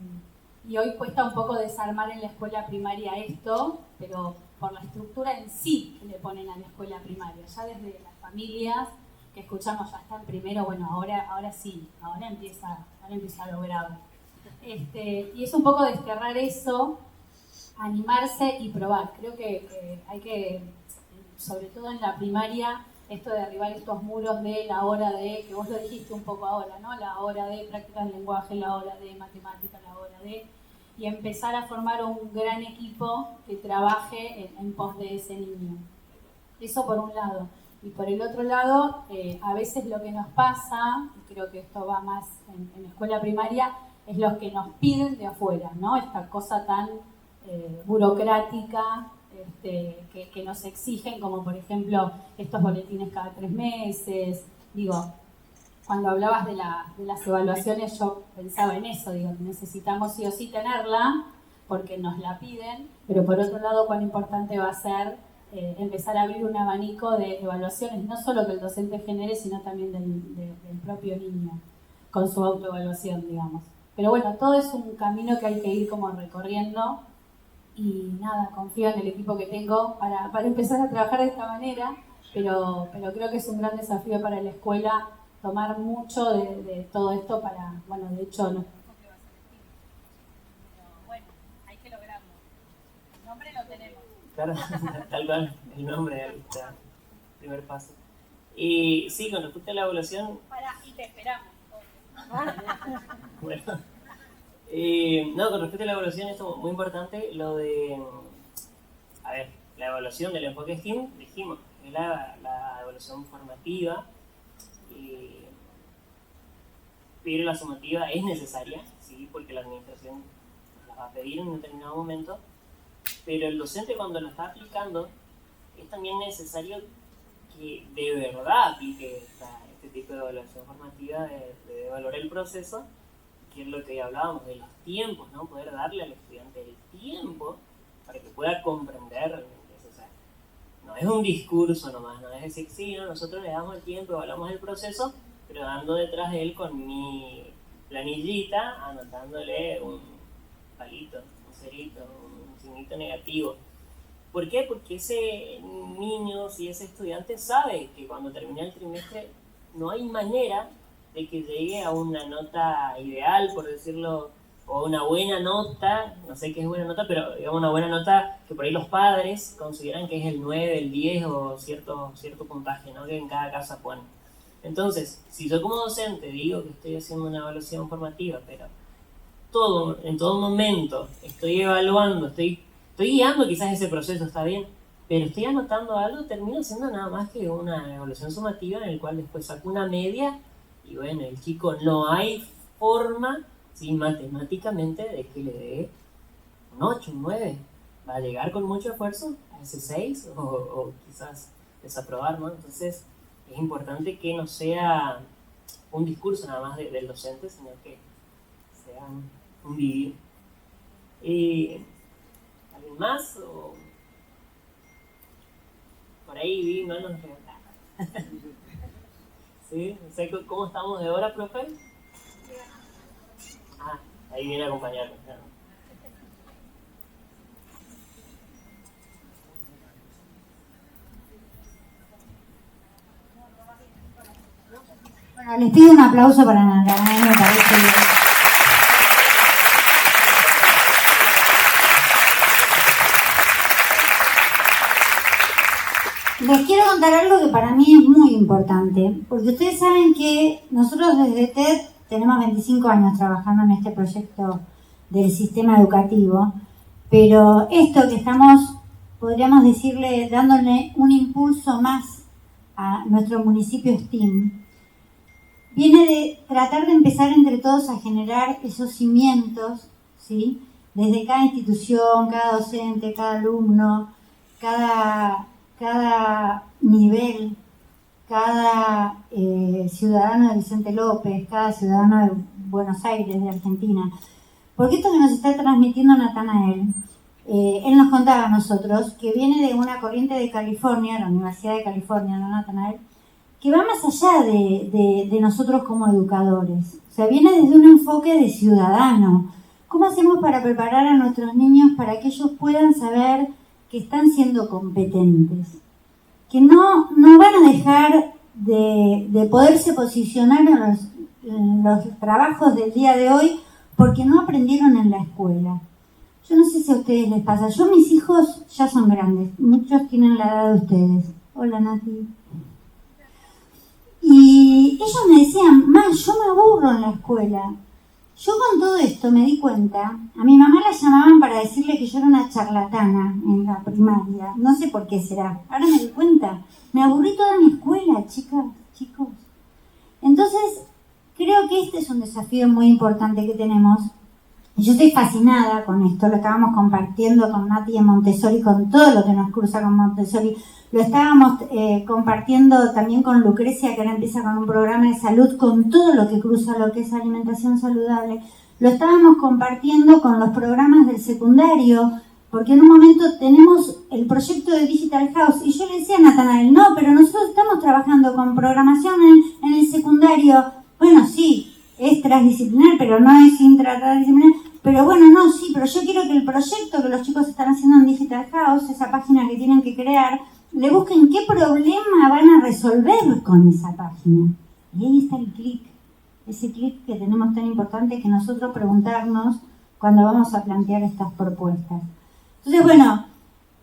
hoy cuesta un poco desarmar en la escuela primaria esto, pero por la estructura en sí que le ponen a la escuela primaria, ya desde las familias que escuchamos ya están primero, bueno, ahora sí, ahora empieza lo grave. Y es un poco desterrar eso, animarse y probar. Creo que hay que, sobre todo en la primaria, esto de derribar estos muros de la hora de, que vos lo dijiste un poco ahora, ¿no? La hora de prácticas de lenguaje, la hora de matemática, la hora de... y empezar a formar un gran equipo que trabaje en pos de ese niño. Eso por un lado. Y por el otro lado, a veces lo que nos pasa, y creo que esto va más en escuela primaria, es los que nos piden de afuera, ¿no? Esta cosa tan burocrática que nos exigen, como por ejemplo estos boletines cada 3 meses. Digo, cuando hablabas de las evaluaciones, yo pensaba en eso, digo, necesitamos sí o sí tenerla, porque nos la piden, pero por otro lado, cuán importante va a ser empezar a abrir un abanico de evaluaciones, no solo que el docente genere, sino también del propio niño, con su autoevaluación, digamos. Pero bueno, todo es un camino que hay que ir como recorriendo y nada, confío en el equipo que tengo para empezar a trabajar de esta manera, pero creo que es un gran desafío para la escuela tomar mucho de todo esto para, bueno, de hecho, no. Pero bueno, hay que lograrlo. El nombre lo tenemos. Claro, tal cual, el nombre del primer paso. Y sí, con respecto a la evaluación... Y te esperamos. Bueno, no, con respecto a la evaluación, esto es muy importante, lo de, a ver, la evaluación del enfoque STEAM, dijimos, es la evaluación formativa, pero la sumativa es necesaria, ¿sí? Porque la administración nos la va a pedir en un determinado momento, pero el docente cuando lo está aplicando, es también necesario que de verdad aplique este tipo de evaluación formativa, de valorar el proceso, que es lo que hablábamos de los tiempos, ¿no? Poder darle al estudiante el tiempo para que pueda comprender realmente eso. O sea, no es un discurso nomás, no es decir, sí, ¿no? Nosotros le damos el tiempo, evaluamos el proceso, pero dando detrás de él con mi planillita, anotándole un palito, un cerito, un signito negativo. ¿Por qué? Porque ese niño, si ese estudiante sabe que cuando termina el trimestre no hay manera de que llegue a una nota ideal, por decirlo, o una buena nota, no sé qué es buena nota, pero digamos una buena nota que por ahí los padres consideran que es el 9, el 10 o cierto puntaje, ¿no? Que en cada casa ponen. Entonces, si yo como docente digo que estoy haciendo una evaluación formativa, pero en todo momento estoy evaluando, estoy guiando quizás ese proceso, está bien, pero estoy anotando algo, termino siendo nada más que una evaluación sumativa en el cual después saco una media y bueno, el chico no hay forma, ¿sí? Matemáticamente de que le dé un 8, un 9. va a llegar con mucho esfuerzo a ese 6 o quizás desaprobar, ¿no? Entonces es importante que no sea un discurso nada más del docente, sino que sea un vivir. ¿Alguien más? ¿O por ahí vi manos levantadas? ¿Sí? No sé cómo estamos de hora, profe. Ah, ahí viene a acompañarnos. Bueno, les pido un aplauso para Natanael, me parece bien. Les quiero contar algo que para mí es muy importante, porque ustedes saben que nosotros desde TED tenemos 25 años trabajando en este proyecto del sistema educativo, pero esto que estamos, podríamos decirle, dándole un impulso más a nuestro municipio STEAM, viene de tratar de empezar entre todos a generar esos cimientos, ¿sí? Desde cada institución, cada docente, cada alumno, cada nivel, cada ciudadano de Vicente López, cada ciudadano de Buenos Aires, de Argentina. Porque esto que nos está transmitiendo Natanael, él nos contaba a nosotros que viene de una corriente de California, la Universidad de California, ¿no, Natanael? Que va más allá de nosotros como educadores. O sea, viene desde un enfoque de ciudadano. ¿Cómo hacemos para preparar a nuestros niños para que ellos puedan saber que están siendo competentes? Que no van a dejar de poderse posicionar en los trabajos del día de hoy porque no aprendieron en la escuela. Yo no sé si a ustedes les pasa. Mis hijos ya son grandes. Muchos tienen la edad de ustedes. Hola, Nati. Y ellos me decían, ma, yo me aburro en la escuela. Yo con todo esto me di cuenta, a mi mamá la llamaban para decirle que yo era una charlatana en la primaria. No sé por qué será. Ahora me di cuenta. Me aburrí toda mi escuela, chicas, chicos. Entonces, creo que este es un desafío muy importante que tenemos. Y yo estoy fascinada con esto. Lo estábamos compartiendo con Nati en Montessori, con todo lo que nos cruza con Montessori. Lo estábamos compartiendo también con Lucrecia, que ahora empieza con un programa de salud, con todo lo que cruza lo que es alimentación saludable. Lo estábamos compartiendo con los programas del secundario, porque en un momento tenemos el proyecto de Digital House. Y yo le decía a Natanael, no, pero nosotros estamos trabajando con programación en el secundario. Bueno, sí, es transdisciplinar, pero no es intradisciplinar. Pero bueno, no, sí, pero yo quiero que el proyecto que los chicos están haciendo en Digital House, esa página que tienen que crear, le busquen qué problema van a resolver con esa página. Y ahí está el clic, ese clic que tenemos tan importante que nosotros preguntarnos cuando vamos a plantear estas propuestas. Entonces, bueno,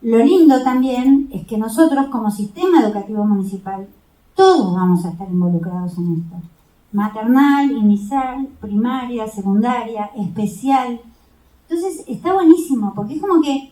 lo lindo también es que nosotros como sistema educativo municipal, todos vamos a estar involucrados en esto. Maternal, inicial, primaria, secundaria, especial. Entonces, está buenísimo, porque es como que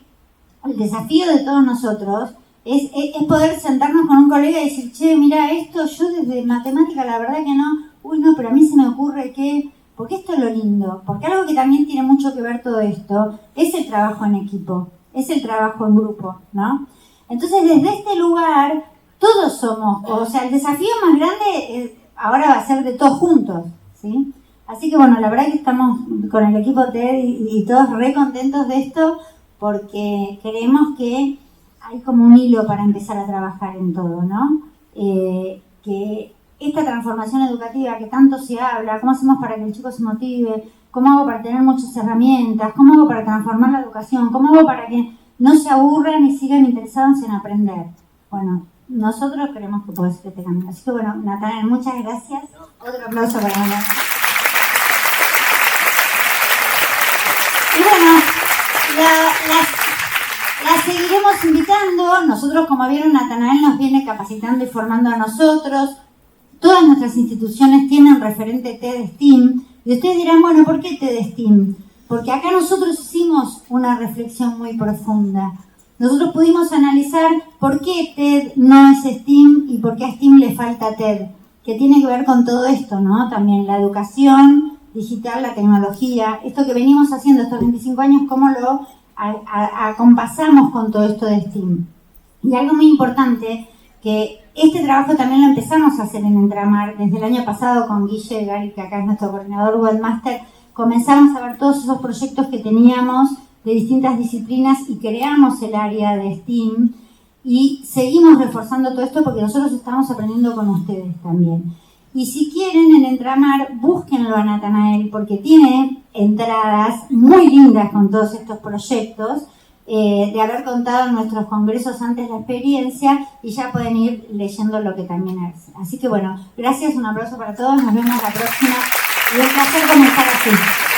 el desafío de todos nosotros es poder sentarnos con un colega y decir, che, mira, esto yo desde matemática la verdad que no, no, pero a mí se me ocurre que, porque esto es lo lindo, porque algo que también tiene mucho que ver todo esto es el trabajo en equipo, es el trabajo en grupo, ¿no? Entonces, desde este lugar, todos somos, o sea, el desafío más grande ahora va a ser de todos juntos, ¿sí? Así que bueno, la verdad que estamos con el equipo TED y todos re contentos de esto, porque creemos que hay como un hilo para empezar a trabajar en todo, ¿no? Que esta transformación educativa que tanto se habla, ¿cómo hacemos para que el chico se motive? ¿Cómo hago para tener muchas herramientas? ¿Cómo hago para transformar la educación? ¿Cómo hago para que no se aburran y sigan interesados en aprender? Bueno, nosotros creemos que puede ser este camino. Así que bueno, Natanael, muchas gracias. Otro aplauso para Natanael. Y bueno, la seguiremos invitando. Nosotros, como vieron, Natanael nos viene capacitando y formando a nosotros. Todas nuestras instituciones tienen referente TED STEAM. Y ustedes dirán, bueno, ¿por qué TED STEAM? Porque acá nosotros hicimos una reflexión muy profunda. Nosotros pudimos analizar por qué TED no es STEAM y por qué a STEAM le falta TED, que tiene que ver con todo esto, ¿no? También la educación digital, la tecnología, esto que venimos haciendo estos 25 años, cómo lo acompasamos con todo esto de STEAM. Y algo muy importante, que este trabajo también lo empezamos a hacer en Entramar desde el año pasado con Guille Gari, que acá es nuestro coordinador webmaster. Comenzamos a ver todos esos proyectos que teníamos de distintas disciplinas y creamos el área de STEAM y seguimos reforzando todo esto porque nosotros estamos aprendiendo con ustedes también. Y si quieren en Entramar, búsquenlo a Natanael porque tiene entradas muy lindas con todos estos proyectos, de haber contado en nuestros congresos antes la experiencia y ya pueden ir leyendo lo que también hace. Así que bueno, gracias, un abrazo para todos, nos vemos la próxima y un placer comenzar así.